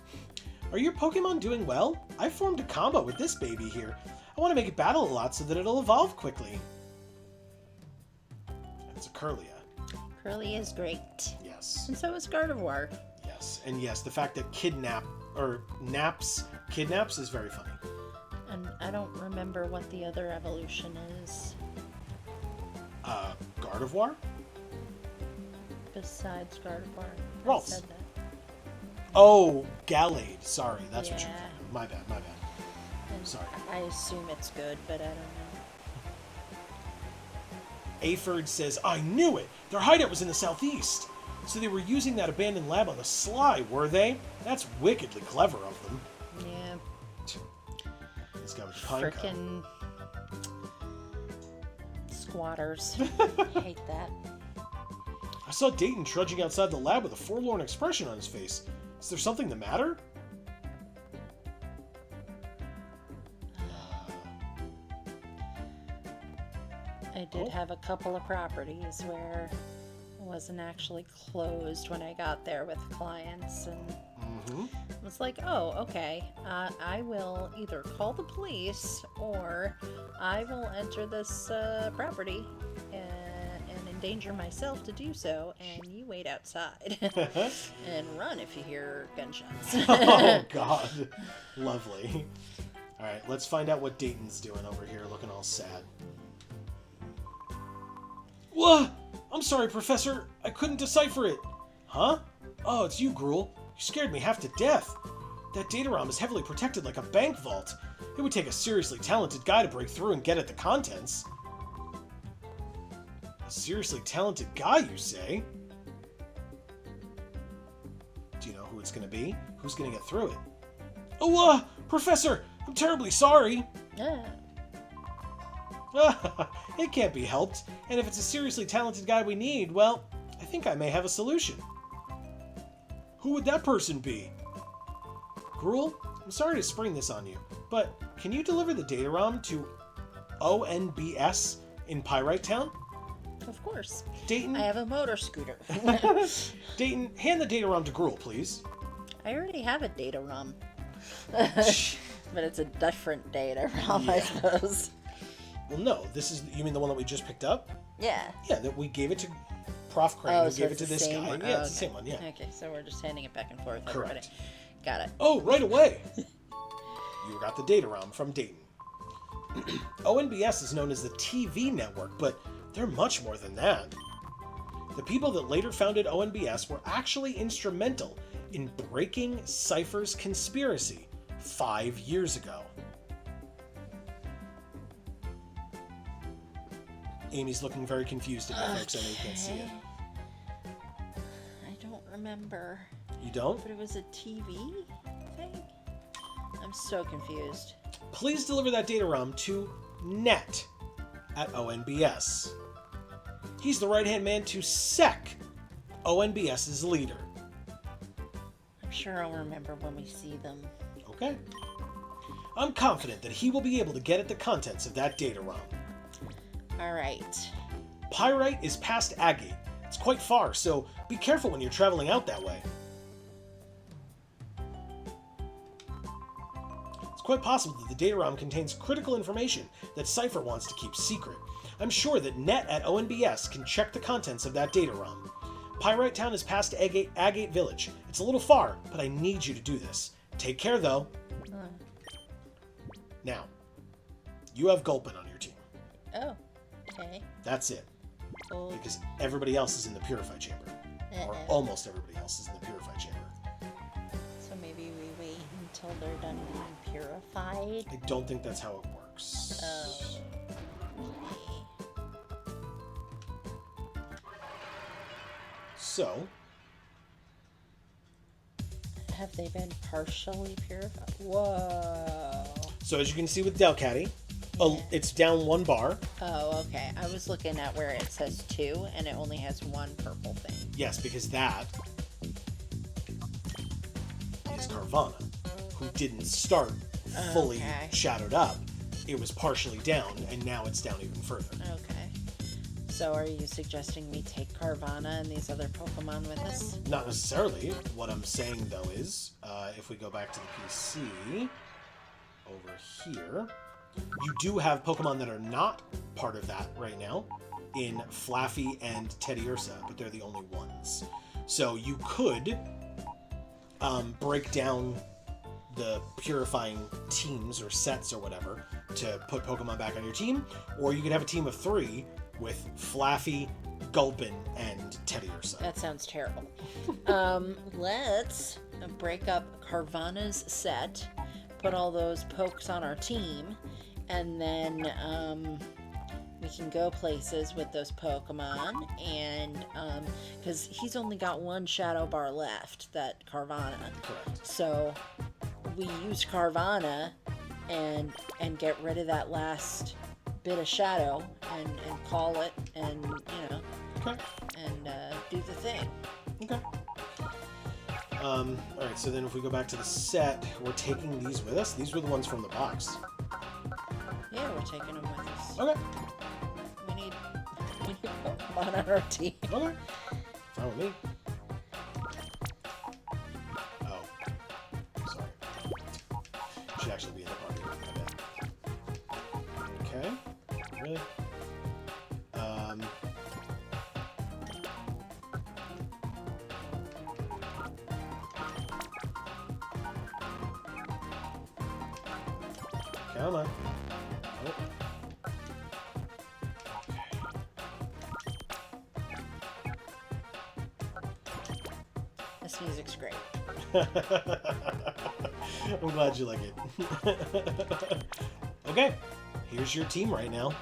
Are your Pokemon doing well? I formed a combo with this baby here. I want to make it battle a lot so that it'll evolve quickly. It's a Curlia. Curly is great. Yes. And so is Gardevoir. Yes. And yes, the fact that naps kidnaps is very funny. And I don't remember what the other evolution is. Gardevoir? Besides Gardevoir. Ralts. I said that. Oh, Galade. Sorry, that's what you're Yeah. thinking. My bad. And Sorry. I assume it's good, but I don't know. Aford says, I knew it! Their hideout was in the southeast! So they were using that abandoned lab on the sly, were they? That's wickedly clever of them. Yeah. This guy was pine cone. Frickin' squatters. Hate that. I saw Dayton trudging outside the lab with a forlorn expression on his face. Is there something the matter? I did have a couple of properties where it wasn't actually closed when I got there with clients, and it was like, oh, okay, I will either call the police or I will enter this property and endanger myself to do so, and you wait outside and run if you hear gunshots. Oh, God. Lovely. All right, let's find out what Dayton's doing over here, looking all sad. What? I'm sorry, Professor. I couldn't decipher it. Huh? Oh, it's you, Gruel. You scared me half to death. That data ROM is heavily protected like a bank vault. It would take a seriously talented guy to break through and get at the contents. A seriously talented guy, you say? Do you know who it's going to be? Who's going to get through it? Oh, Professor! I'm terribly sorry! Yeah. It can't be helped, and if it's a seriously talented guy we need, well, I think I may have a solution. Who would that person be? Gruel, I'm sorry to spring this on you, but can you deliver the data ROM to ONBS in Pyrite Town? Of course. Dayton? I have a motor scooter. Dayton, hand the data ROM to Gruel, please. I already have a data ROM. But it's a different data ROM, I suppose. Well, no, this is, you mean the one that we just picked up? Yeah. Yeah, that we gave it to Prof. Krane, who so gave it it's to the this same guy. one. Yeah, Oh, it's the same one, yeah. Okay, so we're just handing it back and forth. Correct. Everybody. Got it. Oh, right away! You got the data ROM from Dayton. ONBS is known as the TV network, but they're much more than that. The people that later founded ONBS were actually instrumental in breaking Cipher's conspiracy 5 years ago. Amy's looking very confused at me, folks. I know you can't see it. I don't remember. You don't? But it was a TV thing? I'm so confused. Please deliver that data ROM to Net at ONBS. He's the right-hand man to Sec, ONBS's leader. I'm sure I'll remember when we see them. Okay. I'm confident that he will be able to get at the contents of that data ROM. Alright. Pyrite is past Agate. It's quite far, so be careful when you're traveling out that way. It's quite possible that the data ROM contains critical information that Cipher wants to keep secret. I'm sure that Net at ONBS can check the contents of that data ROM. Pyrite Town is past Agate Village. It's a little far, but I need you to do this. Take care, though. Now, you have Gulpin on your team. Oh, okay. That's it. Oh. Because everybody else is in the Purify Chamber. Or almost everybody else is in the Purify Chamber. So maybe we wait until they're done being purified? I don't think that's how it works. So, have they been partially purified? Whoa. So as you can see with Delcatty, Yeah. it's down 1 bar. Oh, okay. I was looking at where it says 2, and it only has 1 purple thing. Yes, because that is Carvana, who didn't start fully shadowed up. It was partially down, and now it's down even further. Okay. So are you suggesting we take Carvana and these other Pokemon with us? Not necessarily. What I'm saying, though, is if we go back to the PC, over here, you do have Pokemon that are not part of that right now in Flaffy and Teddiursa, but they're the only ones. So you could break down the purifying teams or sets or whatever to put Pokemon back on your team, or you could have a team of 3 with Flaffy, Gulpin, and Teddiursa. That sounds terrible. Let's break up Carvana's set, put all those pokes on our team, and then we can go places with those Pokemon, and because he's only got 1 Shadow Bar left, that Carvana. Correct. So we use Carvana and get rid of that last bit of Shadow and call it, and Okay. and do the thing. Okay. Alright, so then if we go back to the set, we're taking these with us. These were the ones from the box. Yeah, we're taking them with us. Okay. We need Pokemon on our team. Okay. Fine with me. Oh. Sorry. Should actually be in the party. My bad. Okay. Really? Come on. Oh. This music's great. I'm glad you like it. Okay, here's your team right now.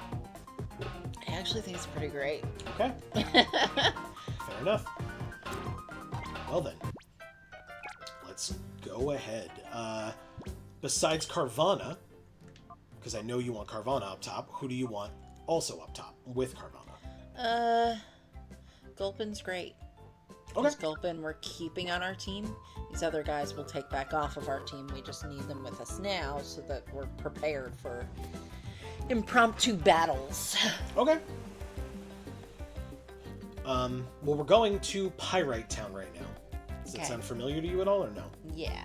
I actually think it's pretty great. Okay. Fair enough. Well then, let's go ahead. Besides Carvana, because I know you want Carvana up top, who do you want also up top with Carvana? Gulpin's great. Okay. Because Gulpin we're keeping on our team. These other guys will take back off of our team. We just need them with us now so that we're prepared for impromptu battles. Okay. Well, we're going to Pyrite Town right now. Does that sound familiar to you at all, or no? Yeah.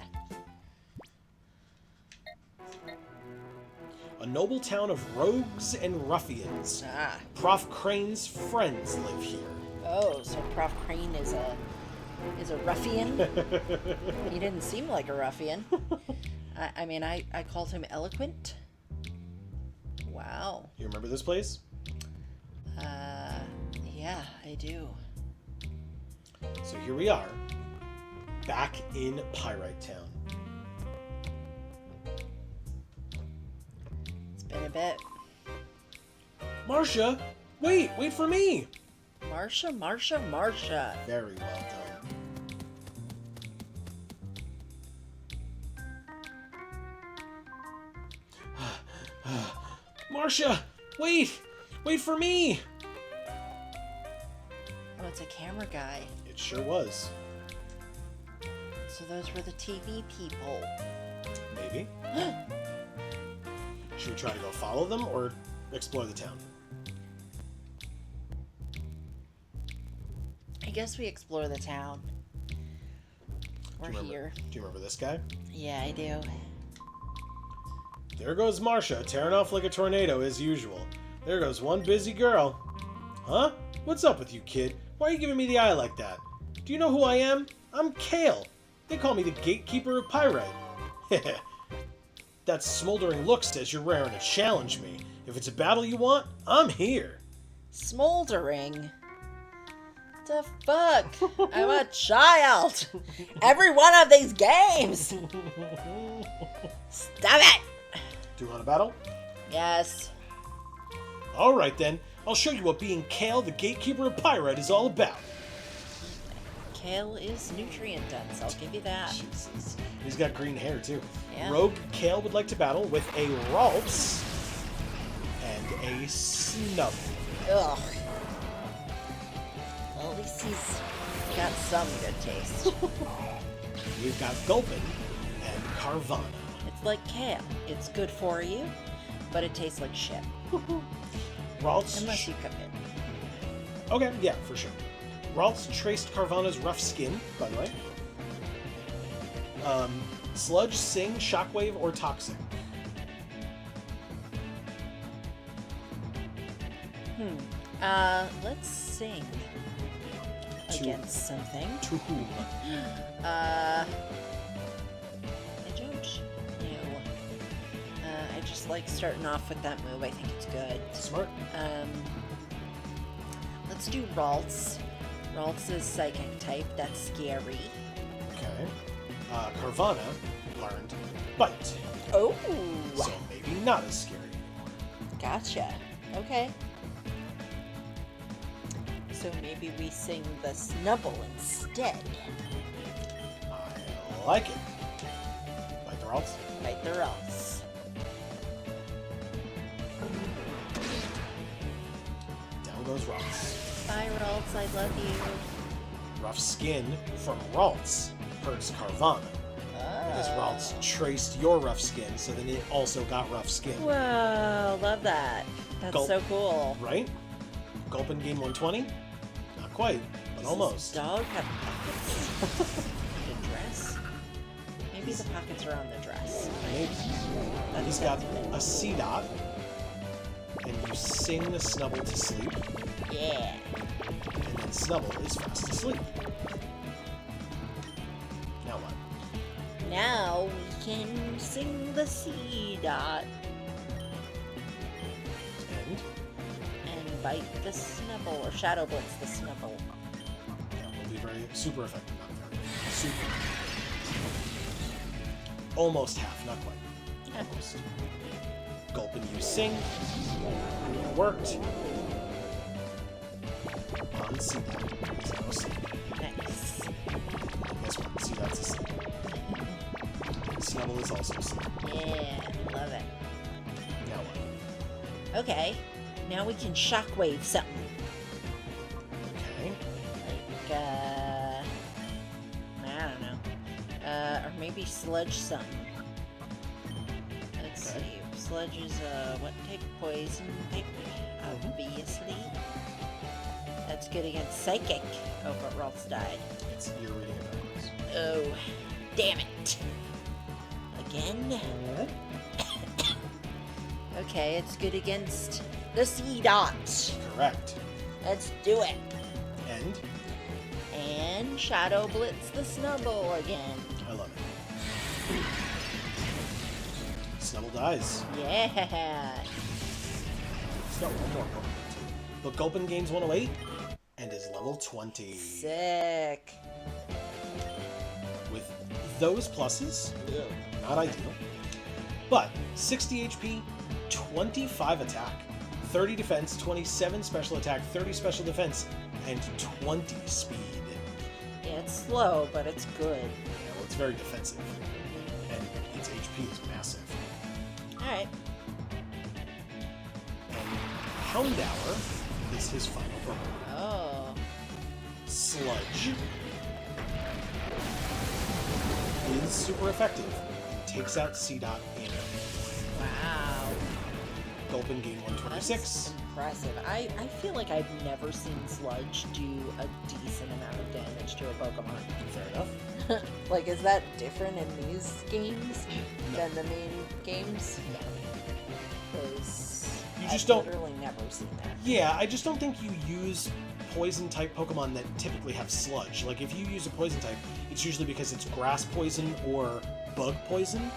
A noble town of rogues and ruffians. Ah. Prof. Crane's friends live here. Oh, so Prof. Krane is a ruffian? He didn't seem like a ruffian. I mean, I called him eloquent. Wow. You remember this place? Yeah, I do. So here we are, back in Pyrite Town. It's been a bit. Marcia! Wait for me! Marcia. Very well done. Marcia! Wait for me! Oh, it's a camera guy. It sure was. So those were the TV people. Maybe. Should we try to go follow them or explore the town? I guess we explore the town. We're here. Do you remember this guy? Yeah, I do. There goes Marcia, tearing off like a tornado as usual. There goes one busy girl. Huh? What's up with you, kid? Why are you giving me the eye like that? Do you know who I am? I'm Gale. They call me the Gatekeeper of Pyrite. That smoldering look says you're raring to challenge me. If it's a battle you want, I'm here. Smoldering? The fuck? I'm a child. Every one of these games. Stop it. Do you want a battle? Yes. Alright then. I'll show you what being Gale, the Gatekeeper of Pyrite, is all about. Gale is nutrient dense, I'll give you that. Jesus. He's got green hair, too. Yeah. Rogue Gale would like to battle with a Ralts and a Snub. Ugh. Well, at least he's got some good taste. We've got Gulpin and Carvana. It's like Gale. It's good for you, but it tastes like shit. Ralts. Unless you cook it. Okay, yeah, for sure. Ralts traced Carvana's rough skin, by the way. Sludge, Sing, Shockwave, or Toxic? Let's sing against something. To whom? I don't know. I just like starting off with that move. I think it's good. Smart. Let's do Ralts. Ralts is psychic type. That's scary. Okay. Carvana learned Bite. Oh! So maybe not as scary anymore. Gotcha. Okay. So maybe we sing the Snubble instead. I like it. Bite the Ralts. Bite the Ralts. Down goes Ralts. Bye, Ralts. I love you. Rough skin from Ralts hurts Carvana. Because Ralts traced your rough skin, so then it also got rough skin. Whoa, love that. That's so cool. Right? Gulpin game 120? Not quite, but Does almost. This dog have pockets? The dress? Maybe the pockets are on the dress. Maybe. He's got a C dot, and you sing the Snubble to sleep, Yeah. and then Snubble is fast asleep. Now what? Now we can sing the C dot and bite the Snubble, or Shadow Blitz the Snubble. Yeah, will be very super effective. Not very super. almost half, not quite. Almost. Gulp and you sing. It worked. On C. He's now asleep. Nice. Guess what? C dot's asleep. Snubble is also asleep. Yeah, love it. Now what? Okay, now we can shockwave something. Okay. Like, I don't know. Or maybe sludge something. Let's Okay. see. Sludge is, what type of poison type? Obviously. That's good against psychic. Oh, but Rolf's died. You're reading it backwards. Oh, damn it. Again? Okay, it's good against the C-Dot. Correct. Let's do it. And? And Shadow Blitz the Snubble again. I love it. Snubble dies. Yeah. Still one more Pokemon. But Gulpin gains 108 and is level 20. Sick. With those pluses, not ideal. But 60 HP, 25 attack, 30 defense, 27 special attack, 30 special defense, and 20 speed. Yeah, it's slow, but it's good. Yeah, well, it's very defensive. And its HP is massive. Alright. And Houndour is his final Pokemon. Oh. Sludge is super effective. Takes out C-Dot in. Wow. Gulpin gain 126. That's impressive. I feel like I've never seen Sludge do a decent amount of damage to a Pokemon. Fair enough. Like, is that different in these games No. than the main games? No. Because You just I've don't- literally never seen that. Yeah, I just don't think you use poison-type Pokemon that typically have Sludge. Like, if you use a poison type, it's usually because it's grass poison or bug poison.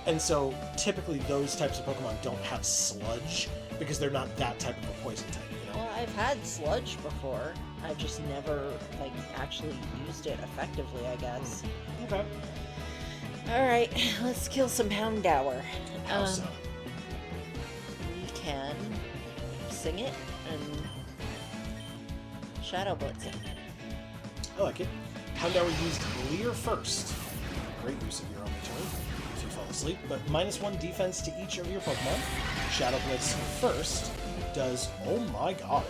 And so, typically, those types of Pokemon don't have Sludge because they're not that type of a poison type, you know? Well, I've had Sludge before. I've just never, like, actually used it effectively, I guess. Okay. Alright, let's kill some Houndour. How so? We can sing it and Shadow Blitz it. I like it. Houndour used Leer first. Great use of your only turn if you fall asleep, but -1 defense to each of your Pokemon. Shadow Blitz first does, oh my god,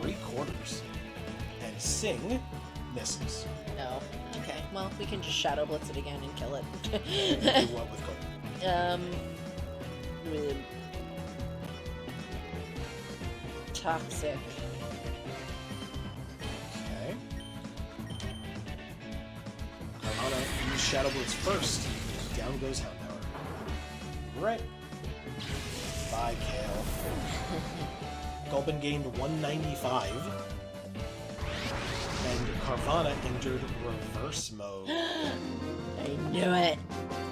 3/4. And Sing misses. No. Okay. Well, we can just Shadow Blitz it again and kill it. Do what with Gulp? With toxic. Okay. Carvana used Shadow Blitz first. Down goes Houndour. Right. Bye, Gale. Gulpin gained 195. And Carvana entered reverse mode. I knew it.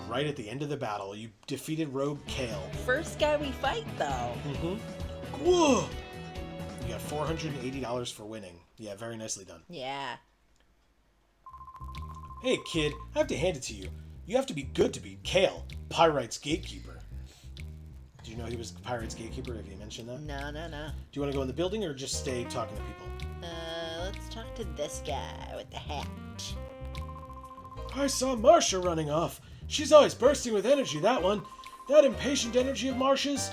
Right at the end of the battle, you defeated Rogue Gale. First guy we fight, though. Mm-hmm. Whoa! You got $480 for winning. Yeah, very nicely done. Yeah. Hey, kid, I have to hand it to you. You have to be good to beat Gale, Pyrite's gatekeeper. Do you know he was Pyrite's gatekeeper? Have you mentioned that? No. Do you want to go in the building or just stay talking to people? Let's talk to this guy with the hat. I saw Marsha running off. She's always bursting with energy, that one. That impatient energy of Marsha's.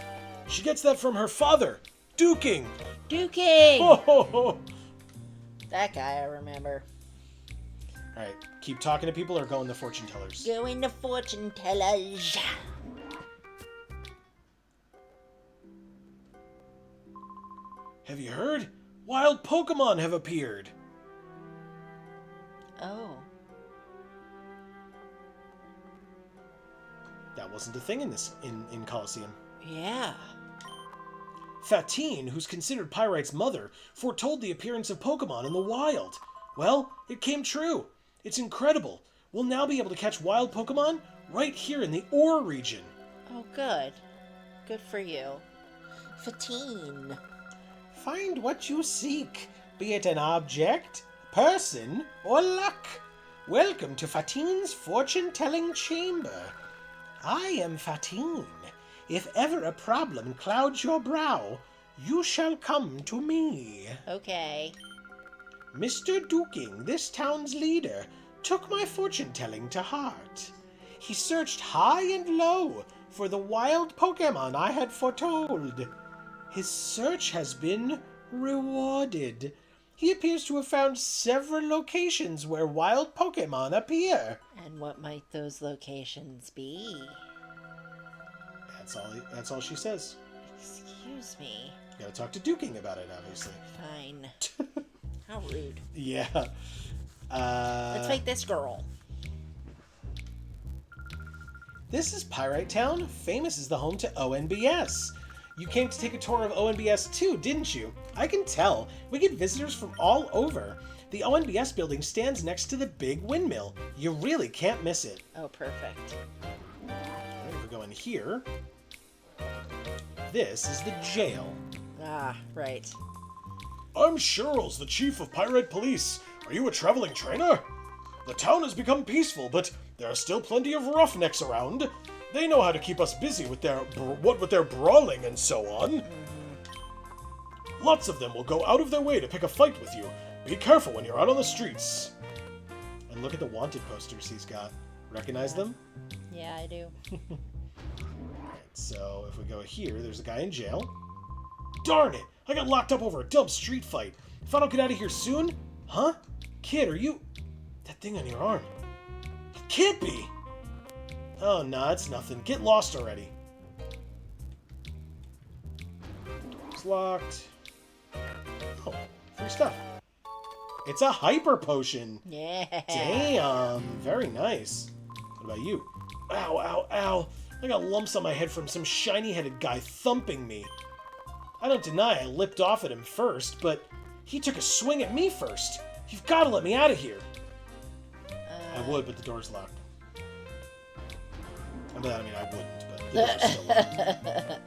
She gets that from her father, Duking. Duking! Ho, ho, ho. That guy I remember. Alright, keep talking to people or go in the fortune tellers? Going to fortune tellers. Have you heard? Wild Pokemon have appeared. Oh. That wasn't a thing in this in Colosseum. Yeah. Fatine, who's considered Pyrite's mother, foretold the appearance of Pokemon in the wild. Well, it came true. It's incredible. We'll now be able to catch wild Pokemon right here in the Ore region. Oh, good. Good for you. Fatine. Find what you seek, be it an object, person, or luck. Welcome to Fatine's fortune-telling chamber. I am Fatine. If ever a problem clouds your brow, you shall come to me. Okay. Mr. Duking, this town's leader, took my fortune-telling to heart. He searched high and low for the wild Pokémon I had foretold. His search has been rewarded. He appears to have found several locations where wild Pokémon appear. And what might those locations be? That's all she says. Excuse me. You gotta talk to Duking about it, obviously. Fine. How rude. Yeah. Let's fight this girl. This is Pyrite Town, famous as the home to ONBS. You came to take a tour of ONBS too, didn't you? I can tell. We get visitors from all over. The ONBS building stands next to the big windmill. You really can't miss it. Oh, perfect. We're going here. This is the jail. Ah, right. I'm Sherles, the chief of Pirate Police. Are you a traveling trainer? The town has become peaceful, but there are still plenty of roughnecks around. They know how to keep us busy with their brawling and so on. Lots of them will go out of their way to pick a fight with you. Be careful when you're out on the streets. And look at the wanted posters he's got. Recognize them? Yeah, I do. Alright, so if we go here, there's a guy in jail. Darn it! I got locked up over a dumb street fight. If I don't get out of here soon... Huh? Kid, are you... That thing on your arm. It can't be! Oh, nah, it's nothing. Get lost already. It's locked. Oh, free stuff. It's a hyper potion. Yeah. Damn, very nice. What about you? Ow, ow, ow. I got lumps on my head from some shiny-headed guy thumping me. I don't deny I lipped off at him first, but he took a swing at me first. You've got to let me out of here. I would, but the door's locked. I mean, I wouldn't, but the door's still locked.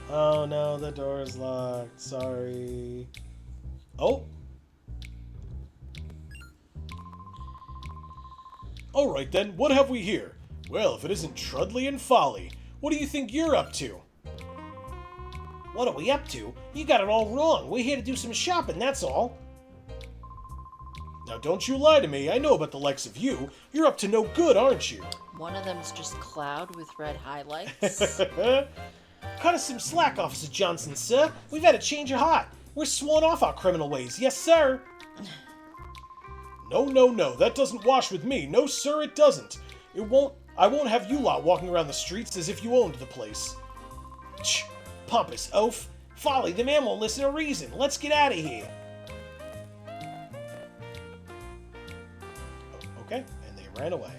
Oh no, the door's locked. Sorry. Oh! Alright then, what have we here? Well, if it isn't Trudley and Folly, what do you think you're up to? What are we up to? You got it all wrong. We're here to do some shopping, that's all. Now don't you lie to me, I know about the likes of you. You're up to no good, aren't you? One of them's just Cloud with red highlights. Cut us some slack, Officer Johnson, sir. We've had a change of heart. We're sworn off our criminal ways. Yes, sir. No, no, no, that doesn't wash with me. No, sir, it doesn't. I won't have you lot walking around the streets as if you owned the place. Shh, pompous oaf. Folly, the man won't listen to reason. Let's get out of here. Okay, and they ran away.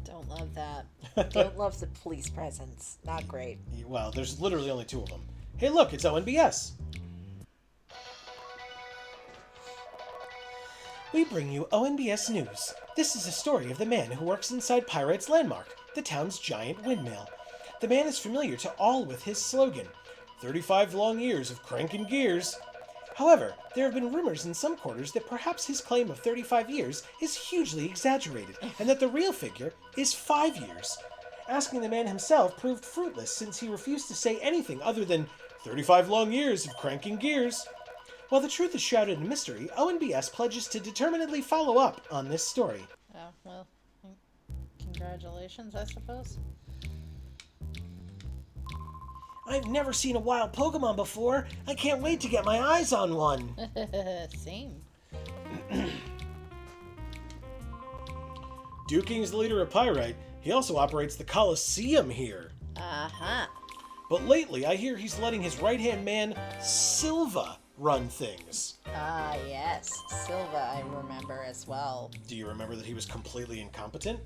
Don't love that. Don't love the police presence. Not great. Well, there's literally only two of them. Hey, look, it's ONBS. We bring you ONBS News. This is a story of the man who works inside Pyrite's Landmark, the town's giant windmill. The man is familiar to all with his slogan, 35 long years of cranking gears. However, there have been rumors in some quarters that perhaps his claim of 35 years is hugely exaggerated, and that the real figure is 5 years. Asking the man himself proved fruitless since he refused to say anything other than 35 long years of cranking gears. While the truth is shrouded in mystery, ONBS pledges to determinedly follow up on this story. Oh, well, congratulations, I suppose. I've never seen a wild Pokemon before. I can't wait to get my eyes on one. Same. Duking's the leader of Pyrite. He also operates the Coliseum here. Uh-huh. But lately, I hear he's letting his right-hand man, Silva, run things. Ah, yes. Silva, I remember as well. Do you remember that he was completely incompetent?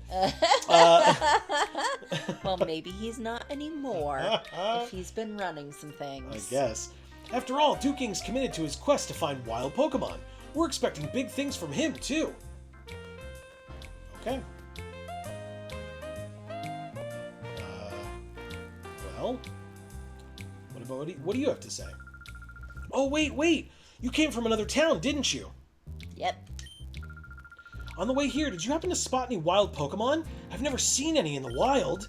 Well, maybe he's not anymore, if he's been running some things. I guess. After all, Duking's committed to his quest to find wild Pokemon. We're expecting big things from him, too. Okay. Well, what do you have to say? Oh, wait! You came from another town, didn't you? Yep. On the way here, did you happen to spot any wild Pokemon? I've never seen any in the wild.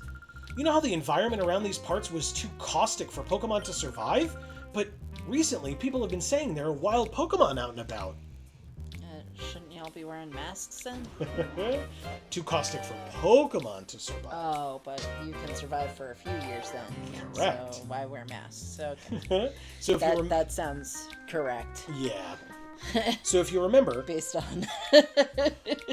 You know how the environment around these parts was too caustic for Pokemon to survive? But recently, people have been saying there are wild Pokemon out and about. Shouldn't y'all be wearing masks then? Too caustic for Pokemon to survive. Oh, but you can survive for a few years then. Correct. So why wear masks? Okay. So if you That sounds correct. Yeah. So if you remember... Based on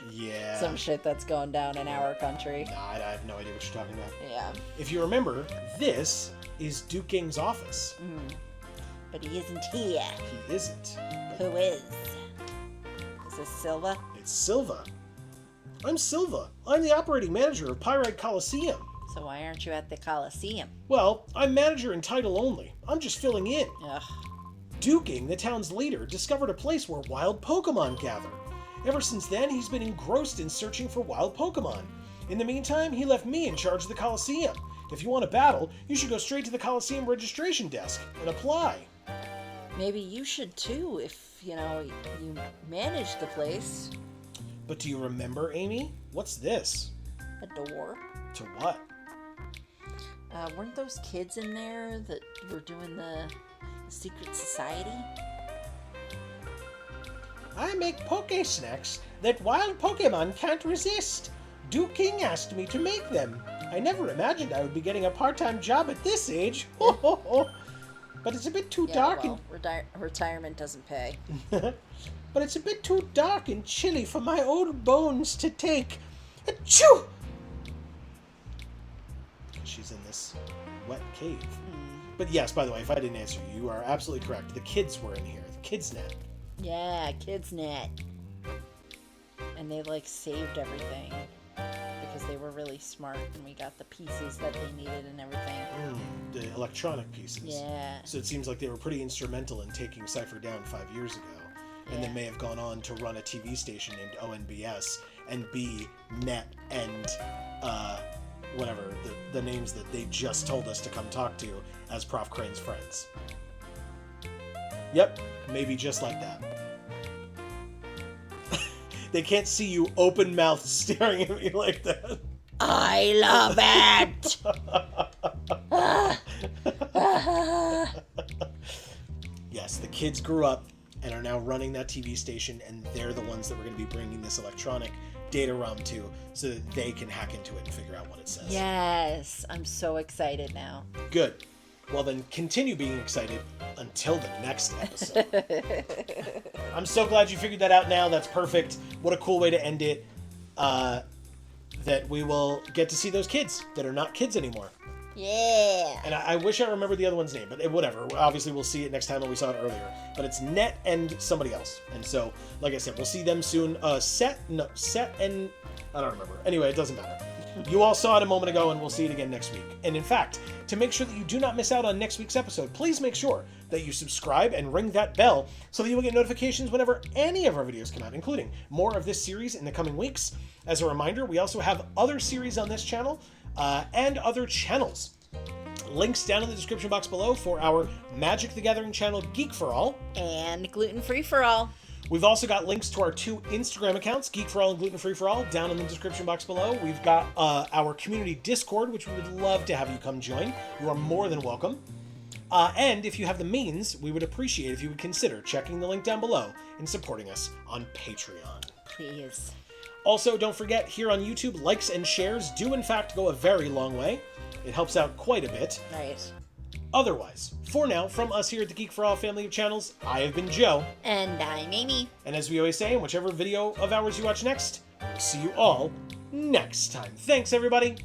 Yeah. some shit that's going down in our country. Nah, I have no idea what you're talking about. Yeah. If you remember, this is Duke King's office. But he isn't here. He isn't. Who is? Is this Silva? It's Silva. I'm Silva. I'm the operating manager of Pyrite Coliseum. So why aren't you at the Coliseum? Well, I'm manager in title only. I'm just filling in. Ugh. Duking, the town's leader, discovered a place where wild Pokemon gather. Ever since then, he's been engrossed in searching for wild Pokemon. In the meantime, he left me in charge of the Coliseum. If you want a battle, you should go straight to the Coliseum registration desk and apply. Maybe you should too, if, you manage the place. But do you remember, Amy? What's this? A door? To what? Weren't those kids in there that were doing the secret society? I make Poke Snacks that wild Pokemon can't resist. Duke King asked me to make them. I never imagined I would be getting a part-time job at this age. But it's a bit too dark and... retirement doesn't pay. But it's a bit too dark and chilly for my old bones to take. Achoo! She's in this wet cave. But yes, by the way, if I didn't answer you, you are absolutely correct. The kids were in here. The kids' net. Yeah, Kids Net. And they saved everything because they were really smart and we got the pieces that they needed and everything. The electronic pieces. Yeah. So it seems like they were pretty instrumental in taking Cipher down 5 years ago. And then may have gone on to run a TV station named ONBS and be Net and whatever, the names that they just told us to come talk to as Prof. Crane's friends. Yep, maybe just like that. They can't see you open-mouthed staring at me like that. I love it! Yes, the kids grew up and are now running that TV station, and they're the ones that we're going to be bringing this electronic data ROM to so that they can hack into it and figure out what it says. Yes, I'm so excited now. Good. Well, then continue being excited until the next episode. I'm so glad you figured that out now. That's perfect. What a cool way to end it. That we will get to see those kids that are not kids anymore. Yeah. And I wish I remembered the other one's name, but whatever. Obviously, we'll see it next time when we saw it earlier. But it's Net and somebody else. And so, like I said, we'll see them soon. Set and... I don't remember. Anyway, it doesn't matter. You all saw it a moment ago, and we'll see it again next week. And in fact, to make sure that you do not miss out on next week's episode, please make sure that you subscribe and ring that bell so that you will get notifications whenever any of our videos come out, including more of this series in the coming weeks. As a reminder, we also have other series on this channel and other channels. Links down in the description box below for our Magic the Gathering channel, Geek for All. And Gluten Free for All. We've also got links to our 2 Instagram accounts, Geek for All and Gluten Free for All, down in the description box below. We've got our community Discord, which we would love to have you come join. You are more than welcome. And if you have the means, we would appreciate if you would consider checking the link down below and supporting us on Patreon. Please. Also, don't forget, here on YouTube, likes and shares do in fact go a very long way. It helps out quite a bit. Right. Otherwise, for now, from us here at the Geek for All family of channels, I have been Joe. And I'm Amy. And as we always say, in whichever video of ours you watch next, we'll see you all next time. Thanks, everybody!